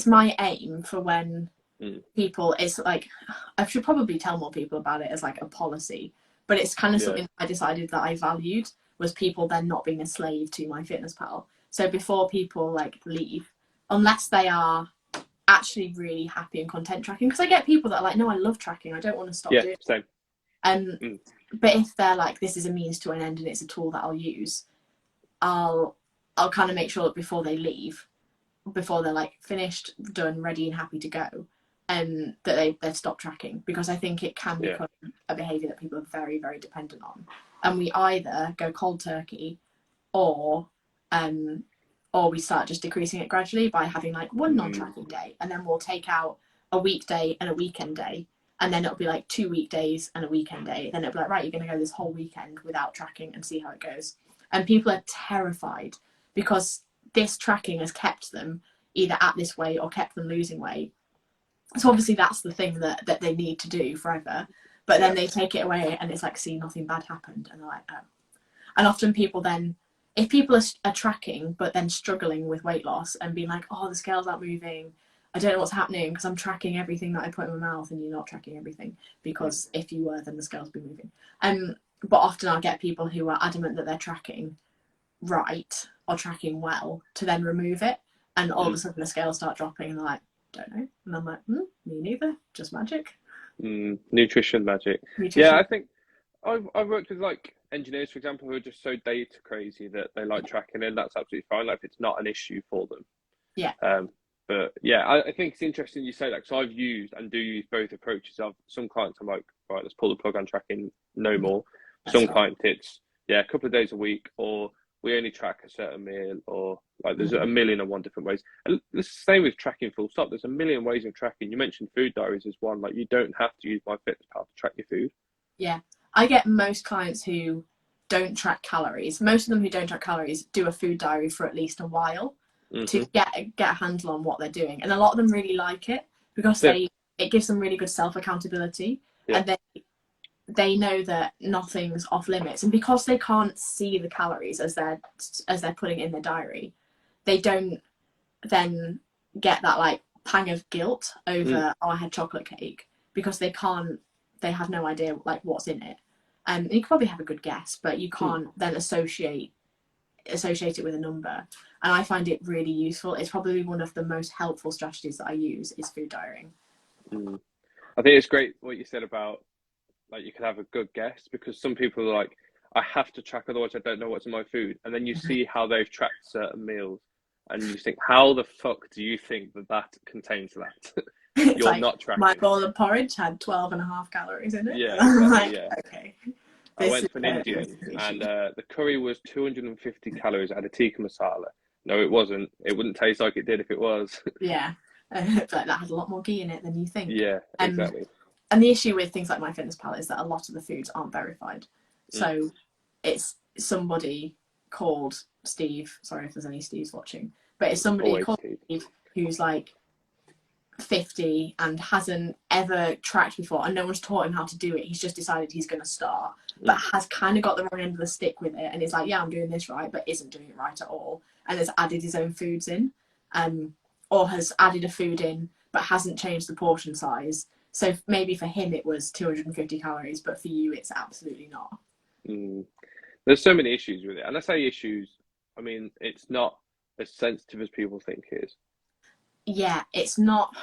my aim for when people, it's like, I should probably tell more people about it as like a policy, but it's kind of something I decided that I valued, was people then not being a slave to MyFitnessPal. So before people like leave, unless they are actually really happy and content tracking, because I get people that are like, no, I love tracking, I don't want to stop doing it. Same. But if they're like, this is a means to an end and it's a tool that I'll use, I'll kind of make sure that before they leave, before they're like finished, done, ready and happy to go, that they've stopped tracking, because I think it can become a behaviour that people are very, very dependent on. And we either go cold turkey or we start just decreasing it gradually by having like 1 non-tracking day, and then we'll take out a weekday and a weekend day, and then it'll be like 2 weekdays and a weekend day. Then it'll be like, right, you're going to go this whole weekend without tracking and see how it goes. And people are terrified because this tracking has kept them either at this weight or kept them losing weight. So obviously that's the thing that they need to do forever. But then they take it away and it's like, see, nothing bad happened. And they're like, oh. And often people then, if people are tracking but then struggling with weight loss and being like, oh, the scale's not moving, I don't know what's happening because I'm tracking everything that I put in my mouth, and you're not tracking everything, because if you were, then the scale's be moving. But often I'll get people who are adamant that they're tracking right or tracking well to then remove it, and all of a sudden the scales start dropping and they're like, don't know. And I'm like, me neither, just magic. Nutrition magic. Yeah, I think I've worked with like engineers, for example, who are just so data crazy that they like tracking, and that's absolutely fine. Like if it's not an issue for them. Yeah. But yeah, I think it's interesting you say that, because I've used and do use both approaches. Of some clients, I'm like, right, let's pull the plug on tracking, no more. Some clients, it's a couple of days a week, or we only track a certain meal, or like there's a million and one different ways. And let's stay with tracking full stop. There's a million ways of tracking. You mentioned food diaries as one. Like you don't have to use MyFitnessPal to track your food. Yeah, I get most clients who don't track calories. Most of them who don't track calories do a food diary for at least a while to get a handle on what they're doing, and a lot of them really like it because it gives them really good self accountability, and they know that nothing's off limits, and because they can't see the calories as they're putting it in their diary, they don't then get that like pang of guilt over oh, I had chocolate cake, because they have no idea like what's in it. And you can probably have a good guess, but you can't then associate it with a number. And I find it really useful. It's probably one of the most helpful strategies that I use is food diarying. I think it's great what you said about like you could have a good guess, because some people are like, I have to track, otherwise I don't know what's in my food. And then you see how they've tracked certain meals, and you think, how the fuck do you think that contains that? You're like, not tracking. my bowl of porridge had 12.5 calories in it. Yeah, I'm exactly, like, okay. I went for an Indian, and the curry was 250 calories. It had a tikka masala. No, it wasn't. It wouldn't taste like it did if it was. Yeah, but that has a lot more ghee in it than you think. Yeah, exactly. And the issue with things like MyFitnessPal is that a lot of the foods aren't verified. So it's somebody called Steve. Sorry if there's any Steves watching, but it's somebody Always called Steve who's like 50 and hasn't ever tracked before, and no one's taught him how to do it. He's just decided he's going to start, but has kind of got the wrong end of the stick with it, and is like, yeah, I'm doing this right, but isn't doing it right at all, and has added his own foods in, or has added a food in but hasn't changed the portion size. So maybe for him it was 250 calories, but for you it's absolutely not. There's so many issues with it, and I say issues, I mean, it's not as sensitive as people think it is. Yeah, it's not,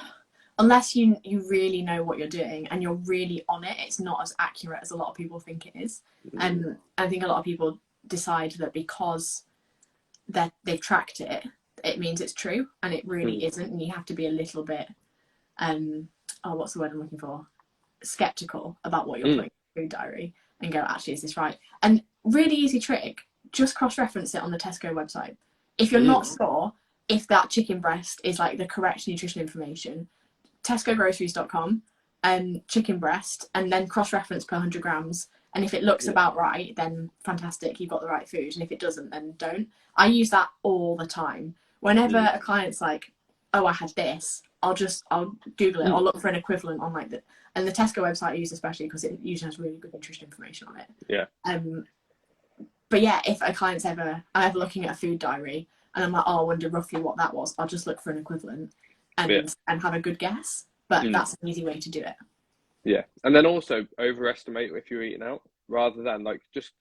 unless you really know what you're doing and you're really on it, it's not as accurate as a lot of people think it is. And I think a lot of people decide that because they've tracked it, it means it's true, and it really isn't, and you have to be a little bit what's the word I'm looking for, skeptical about what you're putting in your food diary and go, actually, is this right? And really easy trick, just cross-reference it on the Tesco website. If you're not sure if that chicken breast is like the correct nutrition information, tescogroceries.com, chicken breast, and then cross-reference per 100 grams. And if it looks about right, then fantastic, you've got the right food. And if it doesn't, then don't. I use that all the time. Whenever a client's like, oh, I had this, I'll Google it. I'll look for an equivalent on like and the Tesco website I use especially because it usually has really good nutrition information on it. Yeah. But yeah, if a client's I'm ever looking at a food diary and I'm like, oh, I wonder roughly what that was, I'll just look for an equivalent and have a good guess. But that's an easy way to do it. Yeah. And then also overestimate if you're eating out, rather than like, just,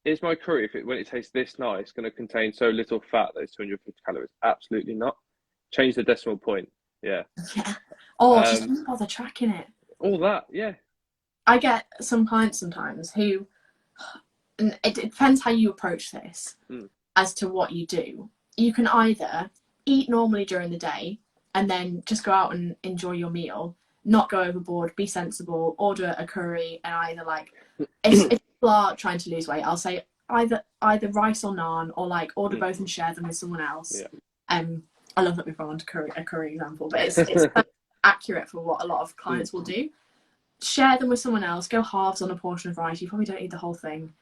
is my curry, when it tastes this nice, going to contain so little fat that it's 250 calories? Absolutely not. Change the decimal point. Yeah. Yeah. Oh, just don't bother tracking it. All that, yeah. I get some clients sometimes who, and it depends how you approach this as to what you do. You can either eat normally during the day and then just go out and enjoy your meal, not go overboard, be sensible, order a curry, and either like, if people are trying to lose weight, I'll say either rice or naan, or like order both and share them with someone else. Yeah. I love that we've gone on to a curry example, but it's accurate for what a lot of clients will do. Share them with someone else, go halves on a portion of rice. You probably don't eat the whole thing.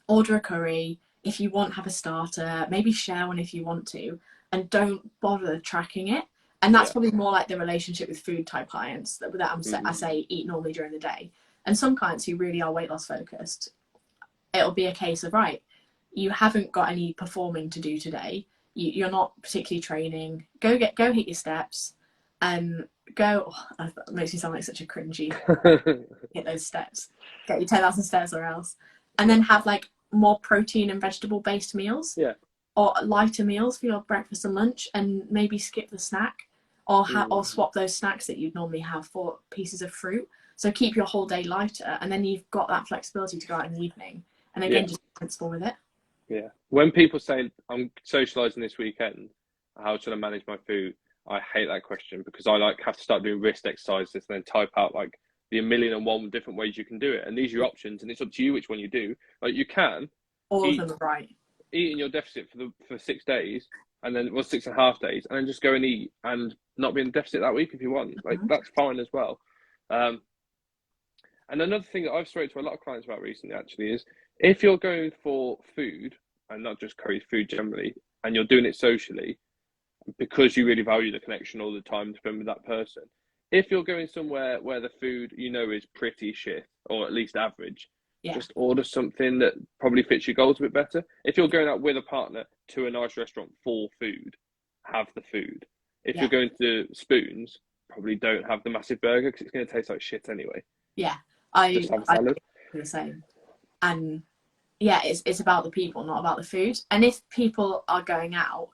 Order a curry. If you want, have a starter. Maybe share one if you want to, and don't bother tracking it. And that's probably more like the relationship with food type clients that I say eat normally during the day. And some clients who really are weight loss focused, it'll be a case of, right, you haven't got any performing to do today. You're not particularly training. Go hit your steps. That makes me sound like such a cringy. Hit those steps. Get your 10,000 steps or else. And then have like more protein and vegetable based meals. Yeah. Or lighter meals for your breakfast and lunch, and maybe skip the snack, or swap those snacks that you'd normally have for pieces of fruit. So keep your whole day lighter, and then you've got that flexibility to go out in the evening. And again, just be sensible with it. Yeah. When people say, I'm socialising this weekend, how should I manage my food? I hate that question, because I have to start doing wrist exercises and then type out like the 1,000,001 different ways you can do it. And these are your options, and it's up to you which one you do. Like, you can. All of them are right. Eat in your deficit for 6 days, and then 6.5 days, and then just go and eat and not be in deficit that week if you want. Like, that's fine as well. And another thing that I've spoken to a lot of clients about recently actually is, if you're going for food, and not just curry, food generally, and you're doing it socially because you really value the connection all the time spent with that person, if you're going somewhere where the food is pretty shit, or at least average, just order something that probably fits your goals a bit better. If you're going out with a partner to a nice restaurant for food, have the food. If you're going to Spoons, probably don't have the massive burger, because it's going to taste like shit anyway. Yeah, I do the same. And yeah, it's about the people, not about the food. And if people are going out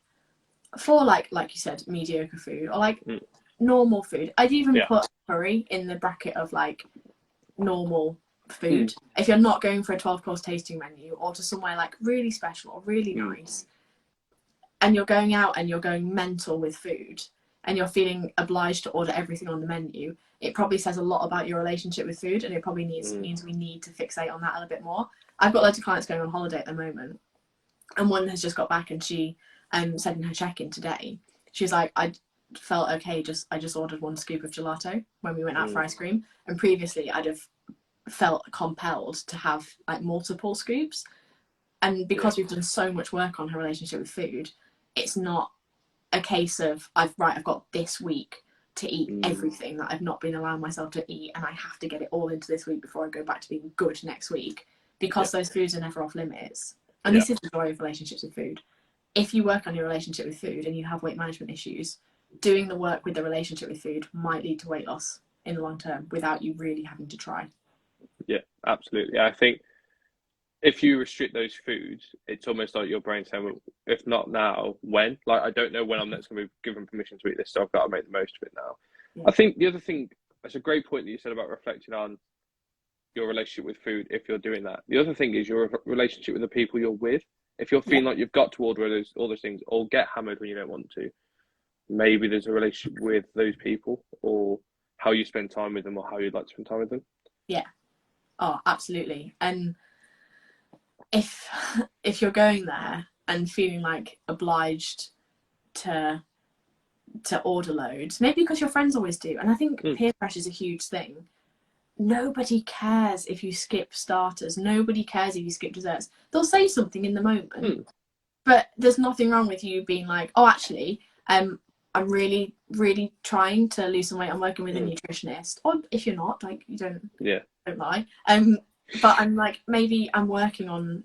for like you said, mediocre food, or like normal food, I'd even put curry in the bracket of like normal food. If you're not going for a 12-course tasting menu, or to somewhere like really special or really nice, and you're going out and you're going mental with food, and you're feeling obliged to order everything on the menu, it probably says a lot about your relationship with food, and it probably means we need to fixate on that a little bit more. I've got loads of clients going on holiday at the moment, and one has just got back, and she said in her check-in today, she was like, I felt okay, I just ordered 1 scoop of gelato when we went out for ice cream, and previously I'd have felt compelled to have like multiple scoops. And because we've done so much work on her relationship with food, it's not a case of I've got this week to eat everything that I've not been allowing myself to eat, and I have to get it all into this week before I go back to being good next week, because those foods are never off limits. And this is the joy of relationships with food. If you work on your relationship with food and you have weight management issues, doing the work with the relationship with food might lead to weight loss in the long term without you really having to try. Yeah, absolutely. I think if you restrict those foods, it's almost like your brain saying, well, if not now, when? Like, I don't know when I'm next going to be given permission to eat this, so I've got to make the most of it now. Yeah. I think the other thing, that's a great point that you said about reflecting on your relationship with food if you're doing that. The other thing is your relationship with the people you're with. If you're feeling like you've got to order all those things, or get hammered when you don't want to, maybe there's a relationship with those people, or how you spend time with them, or how you'd like to spend time with them. Yeah. Oh, absolutely. And if you're going there and feeling like obliged to order loads, maybe because your friends always do, and I think peer pressure is a huge thing. Nobody cares if you skip starters. Nobody cares if you skip desserts. They'll say something in the moment, but there's nothing wrong with you being like, oh, actually, I'm really, really trying to lose some weight. I'm working with a nutritionist. Or if you're not, like, you don't lie. But I'm like, maybe I'm working on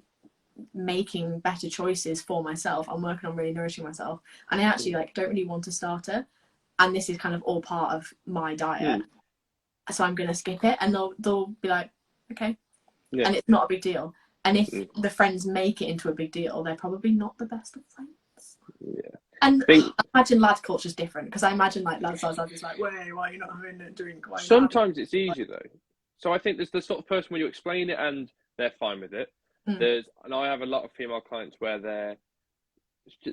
making better choices for myself. I'm working on really nourishing myself, and I actually like don't really want a starter, and this is kind of all part of my diet. So I'm going to skip it, and they'll be like, okay. And it's not a big deal. And if the friends make it into a big deal, they're probably not the best of friends. Yeah. And I imagine lad culture's different, because I imagine like lads is like, wait, why are you not having a drink? Sometimes it's easy though. So I think there's the sort of person where you explain it and they're fine with it. And I have a lot of female clients where they're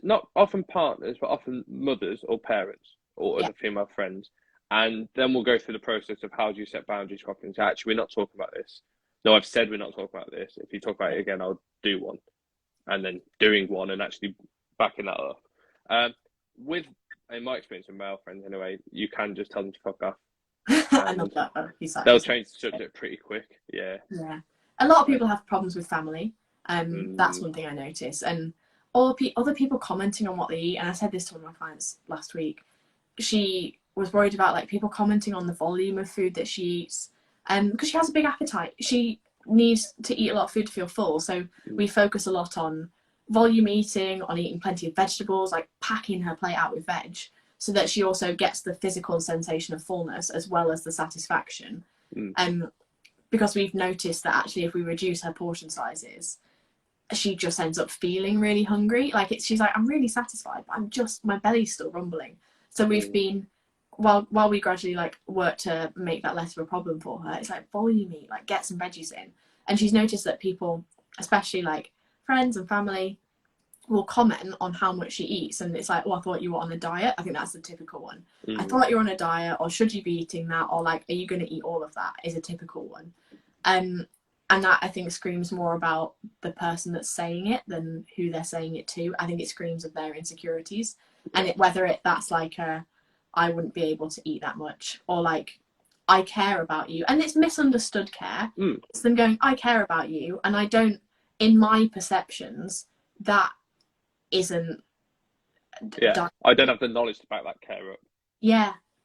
not often partners, but often mothers or parents or other female friends. And then we'll go through the process of how do you set boundaries properly. So actually, we're not talking about this. No, I've said we're not talking about this. If you talk about it again, I'll do one. And then doing one and actually backing that up. With, in my experience with male friends anyway, you can just tell them to fuck off. I love that. They'll change the subject pretty quick. Yeah. A lot of people have problems with family. That's one thing I notice. And other people commenting on what they eat. And I said this to one of my clients last week. She was worried about like people commenting on the volume of food that she eats, because she has a big appetite. She needs to eat a lot of food to feel full, so we focus a lot on volume eating, on eating plenty of vegetables, like packing her plate out with veg, so that she also gets the physical sensation of fullness as well as the satisfaction. Because we've noticed that actually if we reduce her portion sizes, she just ends up feeling really hungry. Like she's like, I'm really satisfied, but my belly's still rumbling. So we've been, while we gradually like work to make that less of a problem for her, it's like volume eat, like get some veggies in. And she's noticed that people, especially like friends and family, will comment on how much she eats, and it's like, oh, I thought you were on a diet. I think that's the typical one. I thought you were on a diet, or should you be eating that, or like, are you going to eat all of that, is a typical one. And that I think screams more about the person that's saying it than who they're saying it to. I think it screams of their insecurities, and that's like I wouldn't be able to eat that much, or like, I care about you. And it's misunderstood care. It's them going, I care about you, and I don't, in my perceptions, that isn't I don't have the knowledge to back that care up.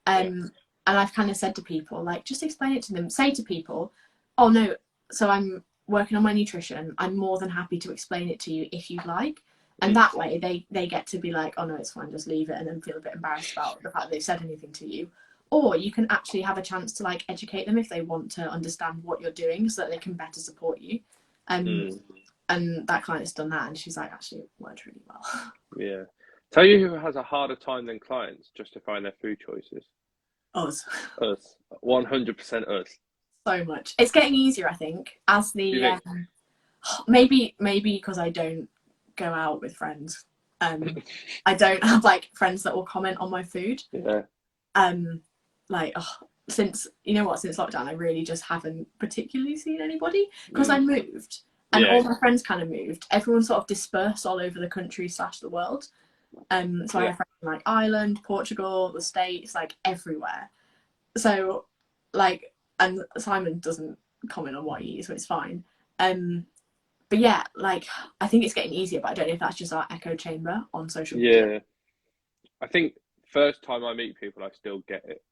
And I've kind of said to people, like, just explain it to them. Say to people, oh no, so I'm working on my nutrition, I'm more than happy to explain it to you if you'd like. And that way they get to be like, oh no, it's fine, just leave it, and then feel a bit embarrassed about the fact that they've said anything to you. Or you can actually have a chance to like educate them if they want to understand what you're doing, so that they can better support you. And that client's done that, and she's like, actually, it worked really well. Yeah. Tell you who has a harder time than clients justifying their food choices? Us. 100% us. So much. It's getting easier, I think, as the maybe because I don't go out with friends I don't have like friends that will comment on my food. Yeah. Like since lockdown, I really just haven't particularly seen anybody because I moved and all my friends kind of moved. Everyone sort of dispersed all over the country / the world. So I have friends in like Ireland, Portugal, the States, like everywhere. So like, and Simon doesn't comment on what he eats, so it's fine. But yeah, like I think it's getting easier, but I don't know if that's just our echo chamber on social media. Yeah. I think first time I meet people, I still get it.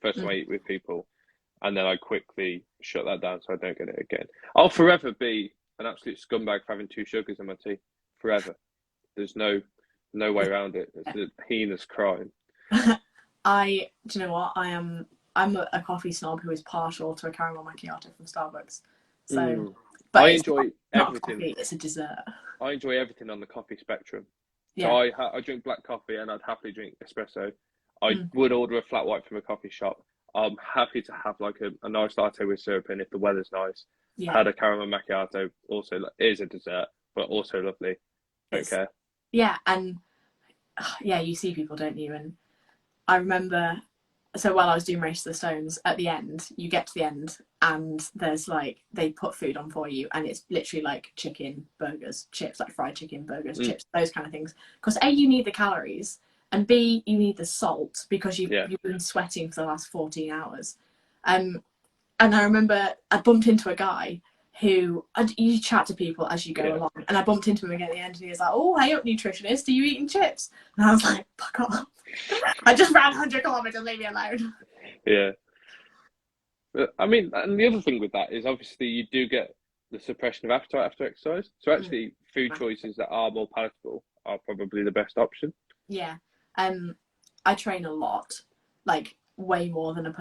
First time I eat with people, and then I quickly shut that down so I don't get it again. I'll forever be an absolute scumbag for having 2 sugars in my tea. Forever. There's no way around it. It's a heinous crime. Do you know what? I'm a coffee snob who is partial to a caramel macchiato from Starbucks. So, but I enjoy everything. Not a coffee, it's a dessert. I enjoy everything on the coffee spectrum. Yeah. So I drink black coffee and I'd happily drink espresso. I would order a flat white from a coffee shop. I'm happy to have like a nice latte with syrup in if the weather's nice. Yeah. Had a caramel macchiato, also is a dessert, but also lovely. Don't care. Yeah, and you see people, don't you? And I remember, so while I was doing Race to the Stones, at the end, you get to the end and there's like, they put food on for you and it's literally like chicken, burgers, chips, like fried chicken, burgers, chips, those kind of things. Because A, you need the calories, and B, you need the salt because you've been sweating for the last 14 hours. And I remember I bumped into a guy who, you chat to people as you go along, and I bumped into him again at the end and he was like, "Oh, hey up, nutritionist, are you eating chips?" And I was like, fuck off. I just ran 100 kilometres, leave me alone. Yeah. But, I mean, and the other thing with that is obviously you do get the suppression of appetite after exercise. So actually food choices that are more palatable are probably the best option. Yeah. I train a lot, like way more than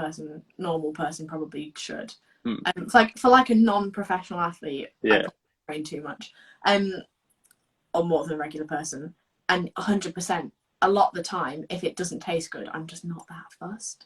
normal person probably should. It's like for like a non-professional athlete, I train too much, or more than a regular person. And 100%, a lot of the time, if it doesn't taste good, I'm just not that fussed.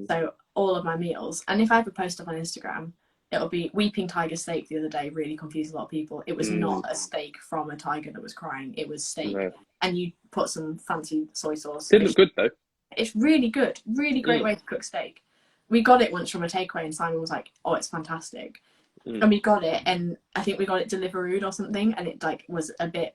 So all of my meals, and if I ever post up on Instagram, it'll be Weeping Tiger steak the other day. Really confused a lot of people. It was not a steak from a tiger that was crying. It was steak, and you put some fancy soy sauce. It looked good though. It's really good. Really great way to cook steak. We got it once from a takeaway, and Simon was like, "Oh, it's fantastic." And we got it, and I think we got it Deliverooed or something, and it like was a bit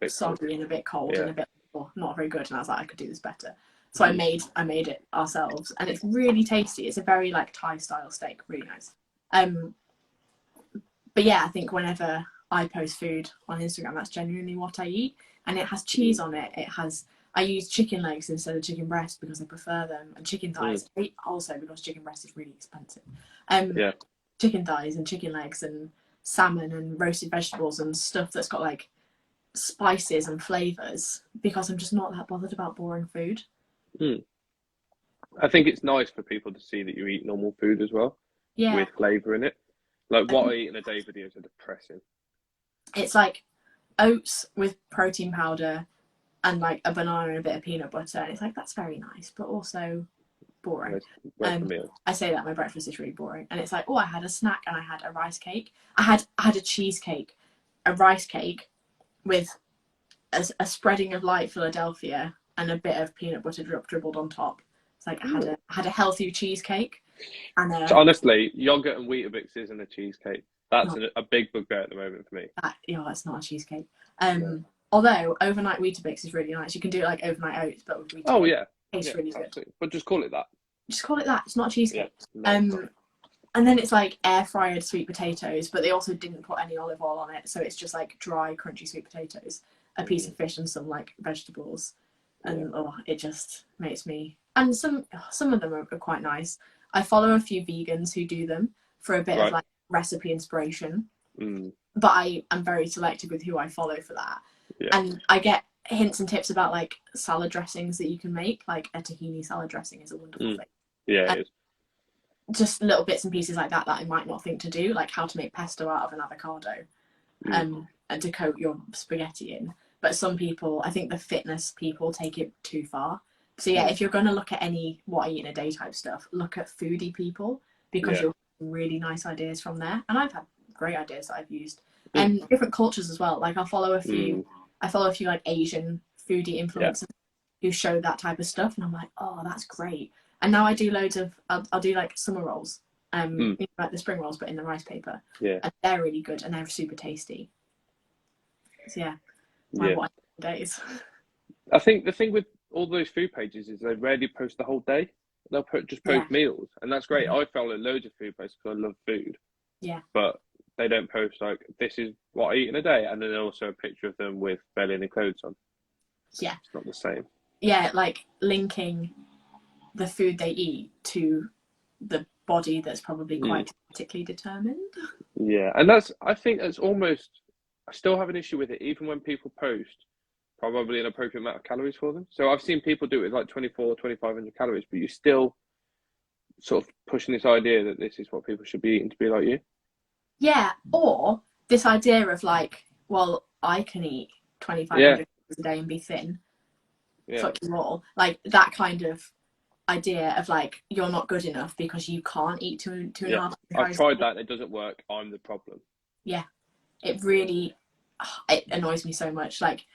soggy and a bit cold and a bit not very good. And I was like, I could do this better. So I made it ourselves, and it's really tasty. It's a very like Thai style steak, really nice. But yeah, I think whenever I post food on Instagram, that's genuinely what I eat, and it has cheese on it. I use chicken legs instead of chicken breast because I prefer them, and chicken thighs also because chicken breast is really expensive. Chicken thighs and chicken legs and salmon and roasted vegetables and stuff that's got like spices and flavors because I'm just not that bothered about boring food. I think it's nice for people to see that you eat normal food as well, with flavour in it. Like what I eat in a day videos are depressing. It's like oats with protein powder and like a banana and a bit of peanut butter, and it's like, that's very nice, but also boring. I say that my breakfast is really boring, and it's like, oh, I had a snack and I had a rice cake. I had a cheesecake, a rice cake with a spreading of light Philadelphia and a bit of peanut butter dribbled on top. It's like I had a healthy cheesecake. And so honestly, yogurt and Weetabix isn't a cheesecake. That's a big bugbear at the moment for me. It's not a cheesecake. Although overnight Weetabix is really nice. You can do it like overnight oats, but with Weetabix. Oh yeah, tastes really absolutely. good. But just call it that. Just call it that. It's not a cheesecake. Yeah, and then it's like air fried sweet potatoes, but they also didn't put any olive oil on it, so it's just like dry, crunchy sweet potatoes, a piece of fish, and some like vegetables, and it just makes me. And some of them are quite nice. I follow a few vegans who do them for a bit of like recipe inspiration, but I'm very selective with who I follow for that. And I get hints and tips about like salad dressings that you can make. Like a tahini salad dressing is a wonderful thing. Yeah, it is. Just little bits and pieces like that I might not think to do, like how to make pesto out of an avocado, and to coat your spaghetti in. But some people, I think the fitness people, take it too far. So yeah, if you're going to look at any what I eat in a day type stuff, look at foodie people, because you'll get really nice ideas from there. And I've had great ideas that I've used, and different cultures as well. Like I follow a few like Asian foodie influencers who show that type of stuff, and I'm like, oh, that's great. And now I do loads of, I'll do like summer rolls, you know, like the spring rolls, but in the rice paper. Yeah. And they're really good and they're super tasty. So yeah, my days. I think the thing with all those food pages is they rarely post the whole day. They'll just post meals, and that's great. I follow loads of food posts because I love food. Yeah. But they don't post like, this is what I eat in a day, and then also a picture of them with belly and clothes on. Yeah. It's not the same. Yeah, like linking the food they eat to the body that's probably quite genetically determined. Yeah, and I think that's almost, I still have an issue with it, even when people post probably an appropriate amount of calories for them. So I've seen people do it with like 2,500 calories, but you're still sort of pushing this idea that this is what people should be eating to be like you. Yeah, or this idea of like, well, I can eat 2,500 calories a day and be thin. Yeah. Fuck you all. Like that kind of idea of like, you're not good enough because you can't eat two and a half. I've tried that and it doesn't work. I'm the problem. Yeah. It really, it annoys me so much. Like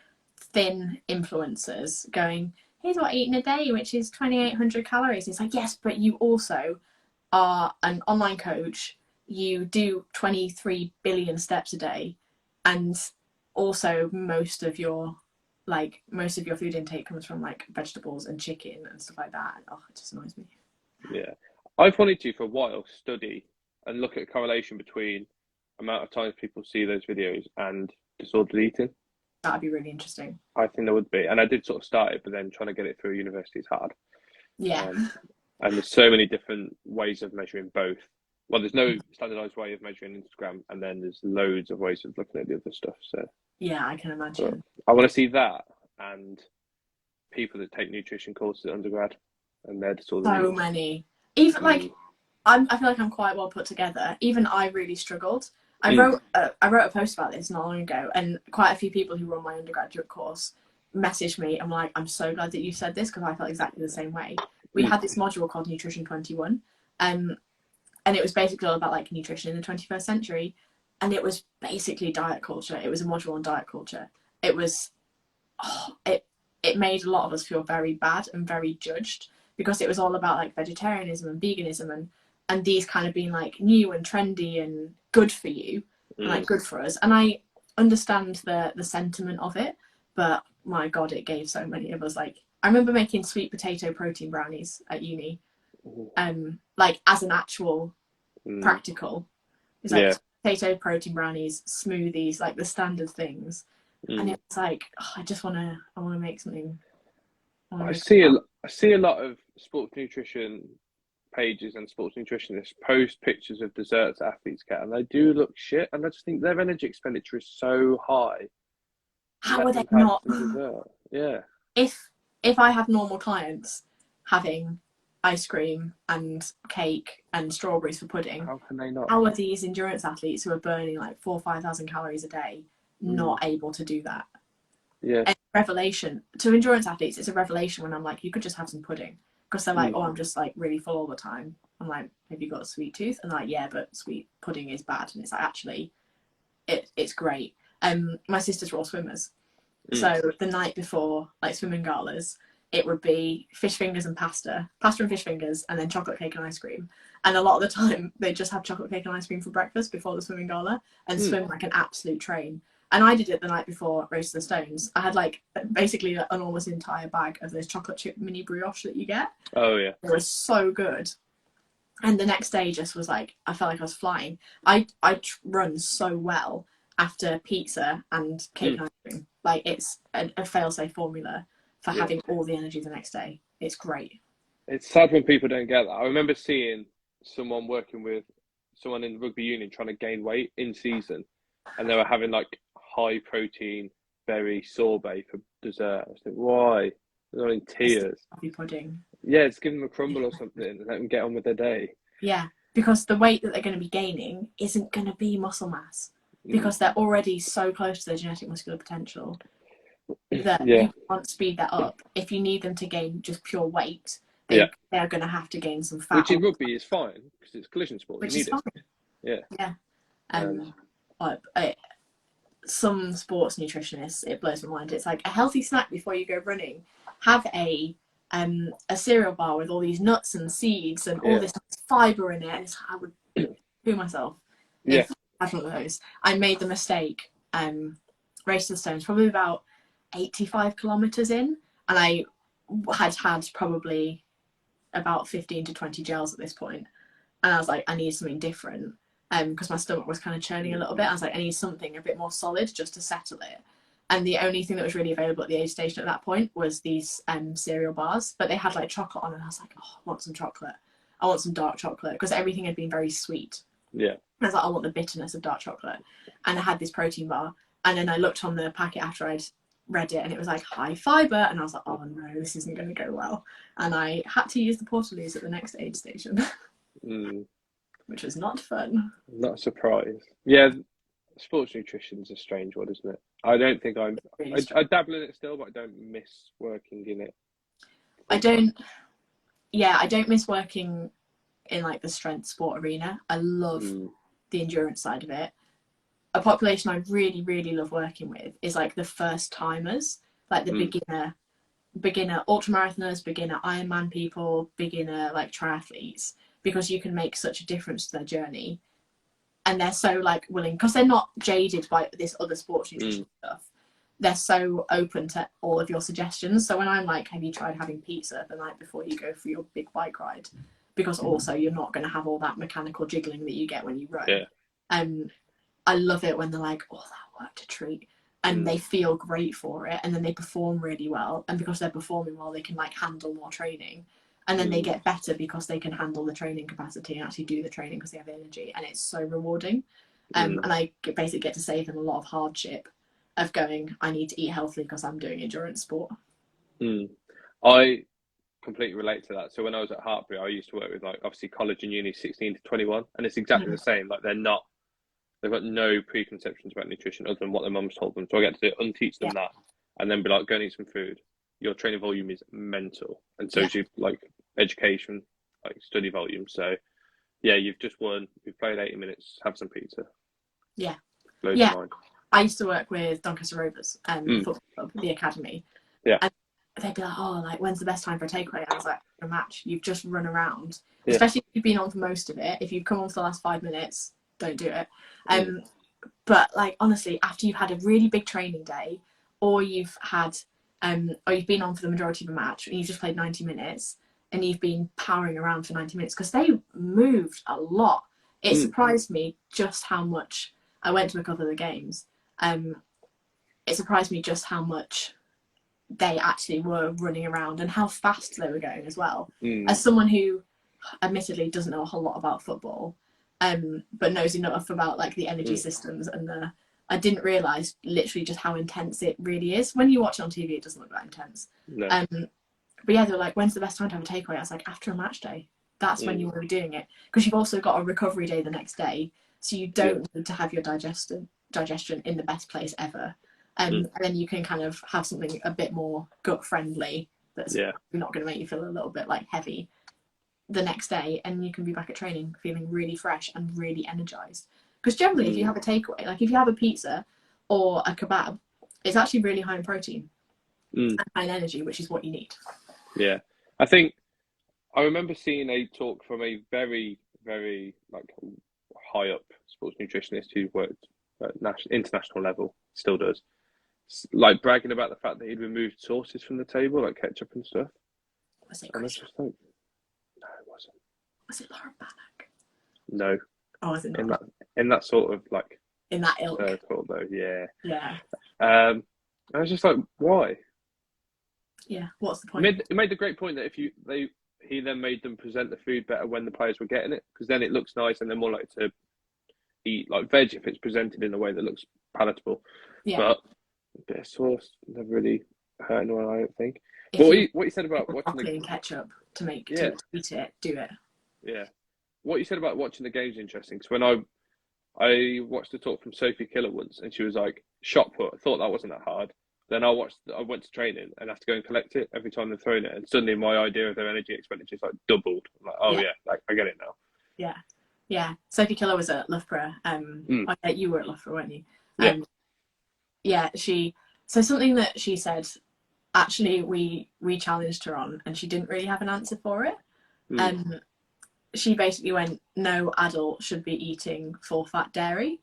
thin influencers going, here's what I eat in a day, which is 2,800 calories. It's like, yes, but you also are an online coach. You do 23 billion steps a day. And also most of your food intake comes from like vegetables and chicken and stuff like that. Oh, it just annoys me. Yeah. I've wanted to for a while study and look at a correlation between amount of times people see those videos and disordered eating. That'd be really interesting. I think there would be. And I did sort of start it, but then trying to get it through university is hard. Yeah. And there's so many different ways of measuring both. Well, there's no standardized way of measuring Instagram, and then there's loads of ways of looking at the other stuff. So yeah, I can imagine. I want to see that, and people that take nutrition courses at undergrad, and they're just all so many. Even like, I feel like I'm quite well put together. Even I really struggled. I wrote a post about this not long ago, and quite a few people who run my undergraduate course messaged me. I'm like, I'm so glad that you said this because I felt exactly the same way. We had this module called Nutrition 21, and it was basically all about like nutrition in the 21st century, and it was basically diet culture. It was a module on diet culture. It was, it made a lot of us feel very bad and very judged because it was all about like vegetarianism and veganism and these kind of being like new and trendy and good for you and like good for us. And I understand the sentiment of it, but my God, it gave so many of us, like, I remember making sweet potato protein brownies at uni, like as an actual practical. It's like potato protein brownies, smoothies, like the standard things. And it's like, oh, I want to make something. I see a lot of sports nutrition pages and sports nutritionists post pictures of desserts athletes get, and they do look shit. And I just think their energy expenditure is so high. How are they not? Yeah. If I have normal clients having ice cream and cake and strawberries for pudding, how can they not? How are these endurance athletes who are burning like 4,000 or 5,000 calories a day not able to do that? Yeah. And revelation to endurance athletes. It's a revelation when I'm like, you could just have some pudding, because they're like, oh, I'm just like really full all the time. I'm like, have you got a sweet tooth? And like, yeah, but sweet pudding is bad. And it's like, actually, it's great. My sisters were all swimmers, so the night before like swimming galas, it would be fish fingers and pasta and fish fingers, and then chocolate cake and ice cream. And a lot of the time, they just have chocolate cake and ice cream for breakfast before the swimming gala and swim like an absolute train. And I did it the night before Race to the Stones. I had like basically an almost entire bag of those chocolate chip mini brioche that you get. Oh yeah, they were so good. And the next day just was like, I felt like I was flying. I run so well after pizza and cake and ice cream. Like it's a fail-safe formula for having all the energy the next day. It's great. It's sad when people don't get that. I remember seeing someone working with someone in rugby union trying to gain weight in season, and they were having like high protein berry sorbet for dessert. I was like, why? They're in tears. Coffee pudding. Yeah, just give them a crumble or something and let them get on with their day. Yeah, because the weight that they're going to be gaining isn't going to be muscle mass, because they're already so close to their genetic muscular potential that you can't speed that up. If you need them to gain just pure weight, they're going to have to gain some fat. Which in rugby is fine because it's collision sport. Which you is need fine. it. Yeah. Yeah. some sports nutritionists, it blows my mind. It's like a healthy snack before you go running. Have a cereal bar with all these nuts and seeds and all this fibre in it. And it's like, I would poo myself if I had one of those. I made the mistake, Race to the Stones, probably about 85 kilometres in, and I had probably about 15 to 20 gels at this point. And I was like, I need something different. Because my stomach was kind of churning a little bit. I was like, I need something a bit more solid just to settle it. And the only thing that was really available at the aid station at that point was these cereal bars, but they had like chocolate on, and I was like, oh, I want some chocolate. I want some dark chocolate, because everything had been very sweet. Yeah. I was like, I want the bitterness of dark chocolate. And I had this protein bar, and then I looked on the packet after I'd read it, and it was like high fiber, and I was like, oh no, this isn't going to go well. And I had to use the Portaloos at the next aid station. Which was not fun. Not surprised. Yeah, sports nutrition's a strange one, isn't it? I don't think I dabble in it still, but I don't miss working in it. I don't miss working in like the strength sport arena. I love the endurance side of it. A population I really, really love working with is like the first timers, like the beginner ultramarathoners, beginner Ironman people, beginner like triathletes, because you can make such a difference to their journey, and they're so like willing, because they're not jaded by this other sports nutrition stuff. They're so open to all of your suggestions. So when I'm like, have you tried having pizza the night before you go for your big bike ride? Because also you're not going to have all that mechanical jiggling that you get when you run. I love it when they're like, oh, that worked a treat, and they feel great for it, and then they perform really well, and because they're performing well, they can like handle more training. And then they get better because they can handle the training capacity and actually do the training because they have energy, and it's so rewarding. And I basically get to save them a lot of hardship of going, I need to eat healthily because I'm doing endurance sport. I completely relate to that. So when I was at Hartbury, I used to work with like obviously college and uni 16 to 21, and it's exactly the same. Like they've got no preconceptions about nutrition other than what their mums told them. So I get to unteach them that, and then be like, go and eat some food. Your training volume is mental, and so is your like education, like study volume. So yeah, you've just won. We've played 80 minutes. Have some pizza. Blows your mind. I used to work with Doncaster Rovers football club, the academy. And they'd be like, oh, like when's the best time for a takeaway? And I was like, a match. You've just run around, especially if you've been on for most of it. If you've come on for the last 5 minutes, don't do it. But like honestly, after you've had a really big training day, or you've had or you've been on for the majority of a match and you've just played 90 minutes and you've been powering around for 90 minutes, because they moved a lot. It surprised me just how much. I went to a couple of the games. It surprised me just how much they actually were running around and how fast they were going as well. As someone who admittedly doesn't know a whole lot about football, but knows enough about like the energy systems and I didn't realise literally just how intense it really is. When you watch it on TV, it doesn't look that intense. No. But yeah, they were like, when's the best time to have a takeaway? I was like, after a match day. That's when you want to be doing it. Because you've also got a recovery day the next day. So you don't need to have your digestion in the best place ever. And then you can kind of have something a bit more gut friendly that's not going to make you feel a little bit like heavy the next day. And you can be back at training feeling really fresh and really energized. Because generally, if you have a takeaway, like if you have a pizza or a kebab, it's actually really high in protein and high in energy, which is what you need. Yeah. I think I remember seeing a talk from a very, very like high up sports nutritionist who worked at international level, still does, like bragging about the fact that he'd removed sauces from the table, like ketchup and stuff. Was it and Chris? Just like, no, it wasn't. Was it Laura Bannock? No. Oh, was it not? In that sort of like in that ilk circle though, yeah. Yeah. I was just like, why? Yeah, what's the point? He made the great point that he then made them present the food better when the players were getting it, because then it looks nice and they're more likely to eat like veg if it's presented in a way that looks palatable. Yeah. But a bit of sauce never really hurt anyone, I don't think. But what you said about watching broccoli and ketchup to eat it, do it. Yeah. What you said about watching the game's interesting, because when I watched a talk from Sophie Killer once, and she was like, shot put. I thought that wasn't that hard. Then I went to training and have to go and collect it every time they're throwing it, and suddenly my idea of their energy expenditure is like doubled. I'm like, oh yeah, like I get it now. Yeah. Sophie Killer was at Loughborough. You were at Loughborough, weren't you? Yeah. yeah, so something that she said, actually we challenged her on and she didn't really have an answer for it. She basically went, no adult should be eating full fat dairy.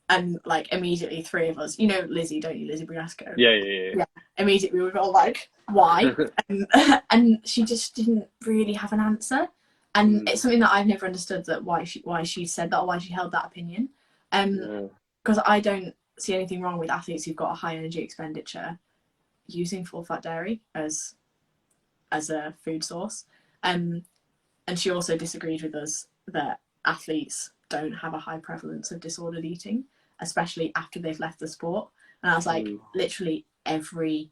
And like immediately three of us, you know Lizzie, don't you, Lizzie Briasco? Yeah. Immediately we were all like, why? And she just didn't really have an answer. And it's something that I've never understood, that why she said that, or why she held that opinion. Because I don't see anything wrong with athletes who've got a high energy expenditure using full fat dairy as a food source. And she also disagreed with us that athletes don't have a high prevalence of disordered eating, especially after they've left the sport. And I was like, literally every...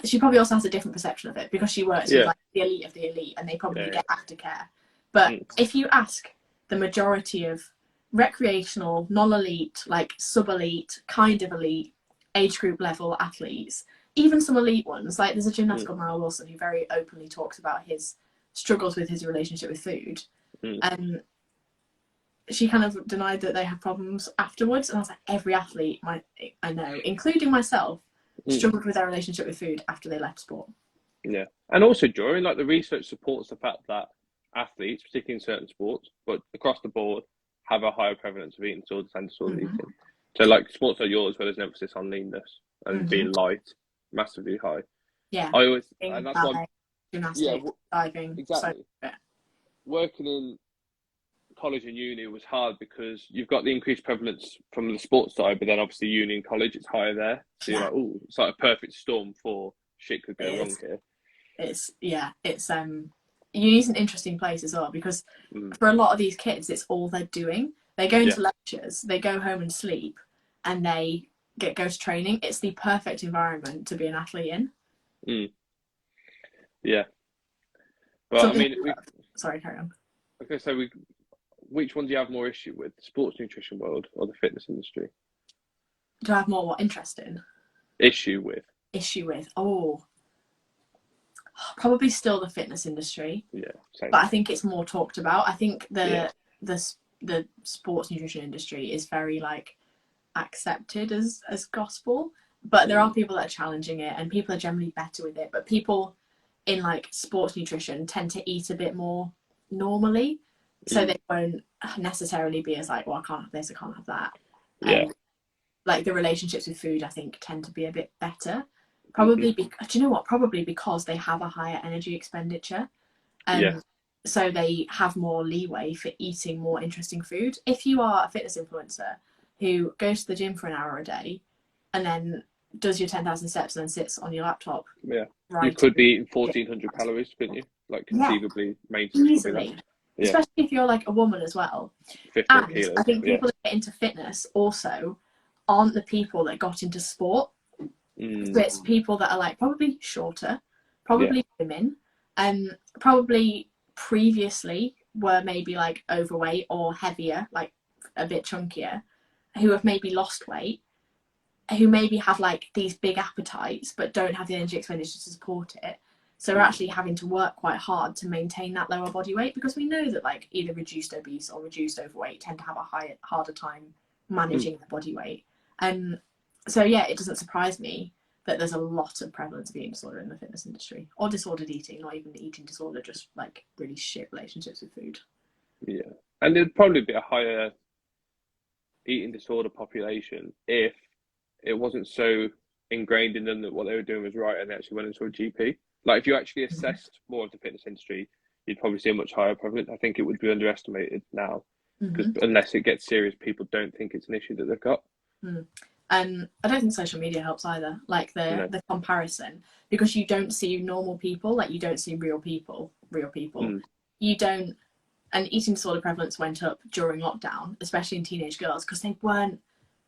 She probably also has a different perception of it because she works with like the elite of the elite, and they probably get aftercare. But if you ask the majority of recreational, non-elite, like sub-elite, kind of elite, age group level athletes, even some elite ones, like there's a gymnast called Mara Wilson who very openly talks about his struggles with his relationship with food. She kind of denied that they have problems afterwards, and I was like, every athlete I know, including myself, struggled with their relationship with food after they left sport. Yeah, and also during, like, the research supports the fact that athletes, particularly in certain sports, but across the board, have a higher prevalence of eating disorders and disordered eating. So like sports like yours, where there's an emphasis on leanness and being light, massively high. Yeah, I always, and that's why gymnastics, diving, exactly. So, working in college and uni was hard because you've got the increased prevalence from the sports side, but then obviously uni and college, it's higher there. So you're like, oh, it's like a perfect storm for shit could go wrong here. It's uni's an interesting place as well, because for a lot of these kids, it's all they're doing. They go into lectures, they go home and sleep, and they go to training. It's the perfect environment to be an athlete in. Yeah. But I mean, sorry, carry on. Okay, so which one do you have more issue with, the sports nutrition world or the fitness industry? Do I have more what interest in? Issue with. Oh, probably still the fitness industry. Yeah, same. But I think it's more talked about. I think the sports nutrition industry is very like accepted as gospel, but there are people that are challenging it, and people are generally better with it. But people in like sports nutrition tend to eat a bit more normally, so they won't necessarily be as like, well, I can't have this, I can't have that. Like the relationships with food, I think, tend to be a bit better. Probably do you know what? Probably because they have a higher energy expenditure. So they have more leeway for eating more interesting food. If you are a fitness influencer who goes to the gym for an hour a day and then does your 10,000 steps and then sits on your laptop. Yeah. You could be eating 1,400 calories, couldn't you? Like conceivably, easily. Especially if you're like a woman as well. 50 and kilos. I think people that get into fitness also aren't the people that got into sport. So it's people that are like probably shorter, probably women, probably previously were maybe like overweight or heavier, like a bit chunkier, who have maybe lost weight, who maybe have like these big appetites but don't have the energy expenditure to support it. So we're actually having to work quite hard to maintain that lower body weight, because we know that like either reduced obese or reduced overweight tend to have a harder time managing the body weight. So yeah, it doesn't surprise me that there's a lot of prevalence of eating disorder in the fitness industry, or disordered eating, not even eating disorder, just like really shit relationships with food. Yeah, and there'd probably be a higher eating disorder population if it wasn't so ingrained in them that what they were doing was right and they actually went into a GP. Like if you actually assessed more of the fitness industry, you'd probably see a much higher prevalence. I think it would be underestimated now, because unless it gets serious, people don't think it's an issue that they've got. I don't think social media helps either, like the comparison, because you don't see normal people, like you don't see real people. You don't, and eating disorder prevalence went up during lockdown, especially in teenage girls, because they weren't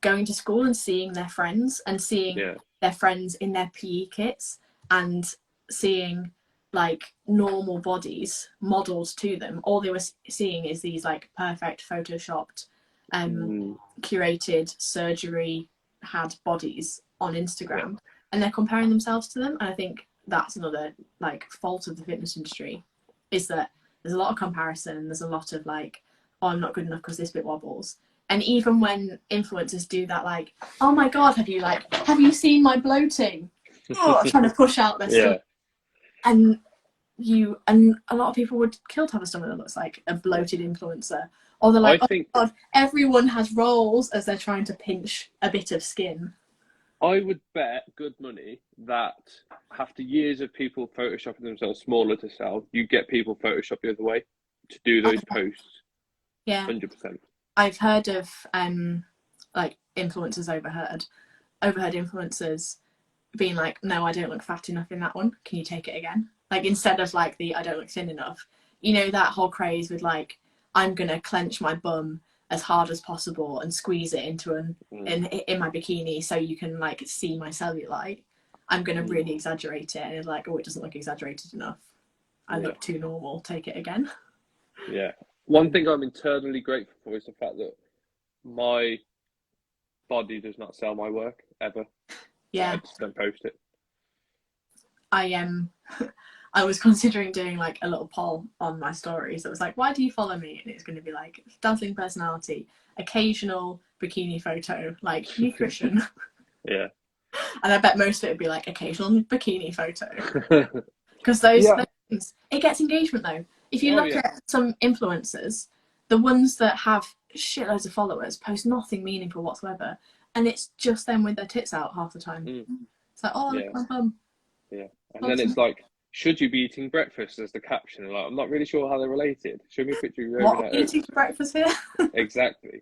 going to school and seeing their friends and seeing their friends in their PE kits and seeing like normal bodies modeled to them. All they were seeing is these like perfect photoshopped, curated, surgery had bodies on Instagram, and they're comparing themselves to them. And I think that's another like fault of the fitness industry, is that there's a lot of comparison and there's a lot of like, oh, I'm not good enough because this bit wobbles. And even when influencers do that, like, oh my God, have you seen my bloating? Oh, trying to push out their stomach. And a lot of people would kill to have a stomach that looks like a bloated influencer. Or they're like, oh God, everyone has rolls, as they're trying to pinch a bit of skin. I would bet good money that after years of people photoshopping themselves smaller to sell, you get people Photoshop the other way to do those posts. Yeah. 100%. I've heard of like influencers overheard influencers being like, no, I don't look fat enough in that one. Can you take it again? Like, instead of like I don't look thin enough. You know, that whole craze with like, I'm going to clench my bum as hard as possible and squeeze it into in my bikini so you can like see my cellulite. I'm going to really exaggerate it. And it's like, oh, it doesn't look exaggerated enough. I look too normal. Take it again. Yeah. One thing I'm internally grateful for is the fact that my body does not sell my work ever. Yeah. I just don't post it. I was considering doing like a little poll on my stories. It was like, why do you follow me? And it's going to be like dazzling personality, occasional bikini photo, like nutrition. Yeah. And I bet most of it would be like occasional bikini photo. Because those things, it gets engagement though. If you look at some influencers, the ones that have shitloads of followers post nothing meaningful whatsoever. And it's just them with their tits out half the time. It's like, oh, look at my bum. Yeah. And then it's like, should you be eating breakfast as the caption? Like, I'm not really sure how they're related. Show me a picture of you. What are you eating for breakfast here? Exactly.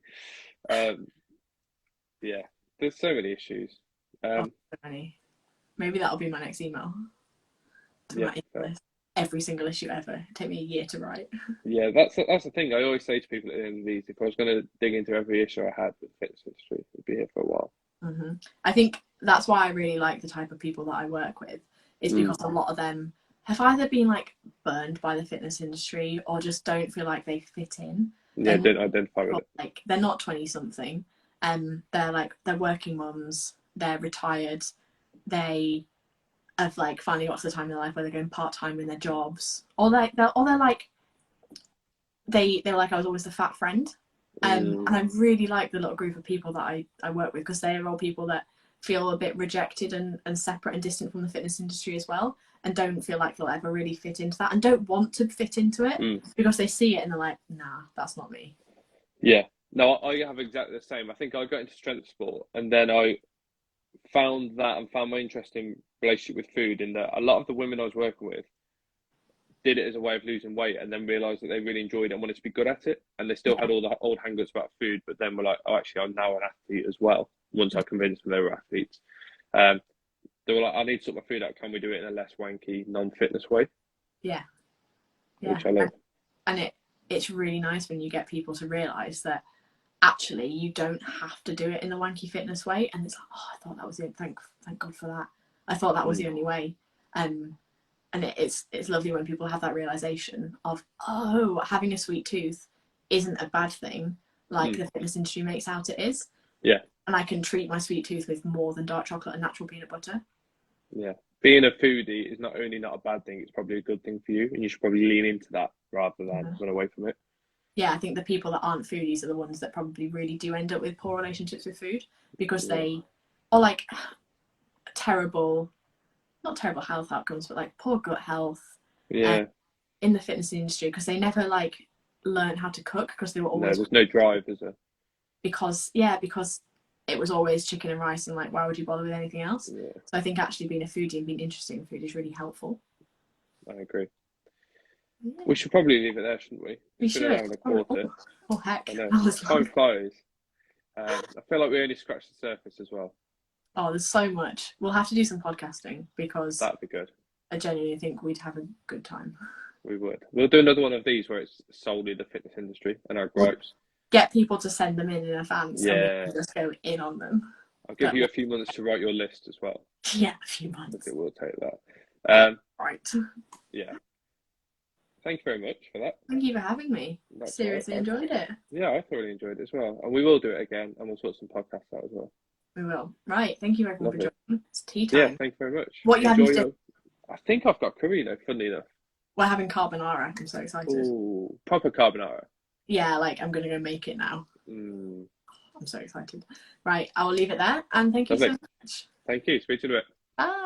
Yeah. There's so many issues. So many. Maybe that'll be my next email. To my list. Every single issue ever. It'd take me a year to write. Yeah, that's the thing. I always say to people at the end of these, if I was going to dig into every issue I had with the fitness industry, I'd be here for a while. I think that's why I really like the type of people that I work with, is because a lot of them have either been like burned by the fitness industry or just don't feel like they fit in. Yeah, don't identify with it. Like, they're not 20 something, they're working mums, they're retired, they have like finally got to the time in their life where they're going part-time in their jobs, or they're like I was always the fat friend. And I really like the little group of people that I work with, because they are all people that feel a bit rejected and separate and distant from the fitness industry as well, and don't feel like they'll ever really fit into that, and don't want to fit into it because they see it and they're like, nah, that's not me. Yeah, no, I have exactly the same. I think I got into strength sport, and then I found my interesting relationship with food, in that a lot of the women I was working with did it as a way of losing weight, and then realised that they really enjoyed it and wanted to be good at it, and they still had all the old hang-ups about food, but then were like, oh, actually, I'm now an athlete as well. Once I convinced them they were athletes, they were like, I need to sort my food out. Can we do it in a less wanky, non-fitness way? Yeah. Which I love. And it's really nice when you get people to realise that actually you don't have to do it in the wanky fitness way. And it's like, oh, I thought that was it. Thank God for that. I thought that was the only way. And it's lovely when people have that realisation of, oh, having a sweet tooth isn't a bad thing like the fitness industry makes out it is. Yeah. And I can treat my sweet tooth with more than dark chocolate and natural peanut butter. Yeah. Being a foodie is not only not a bad thing, it's probably a good thing for you, and you should probably lean into that rather than run away from it. Yeah, I think the people that aren't foodies are the ones that probably really do end up with poor relationships with food, because they are like not terrible health outcomes, but like poor gut health. Yeah. In the fitness industry, because they never like learn how to cook, because they were always there's no drive, is there? Because it was always chicken and rice, and like, why would you bother with anything else? Yeah. So I think actually being a foodie and being interested in food is really helpful. I agree. Yeah. We should probably leave it there, shouldn't we? We should. Have a quarter. Oh heck! Time flies. I feel like we only scratched the surface as well. Oh, there's so much. We'll have to do some podcasting, because that'd be good. I genuinely think we'd have a good time. We would. We'll do another one of these where it's solely the fitness industry and our gripes. Get people to send them in advance, and we can just go in on them. I'll give you a few months to write your list as well. Yeah, a few months. I think we'll take that. Right. Yeah. Thank you very much for that. Thank you for having me. Seriously enjoyed it. Yeah, I thoroughly enjoyed it as well. And we will do it again, and we'll sort some podcasts out as well. We will. Right. Thank you everyone for joining. It's tea time. Yeah, thank you very much. What you having today? I think I've got curry, funnily enough. We're having carbonara. I'm so excited. Ooh, proper carbonara. Yeah, like I'm going to go make it now. I'm so excited. Right, I will leave it there, and thank you so much. Thank you. Speak to you in a bit. Bye.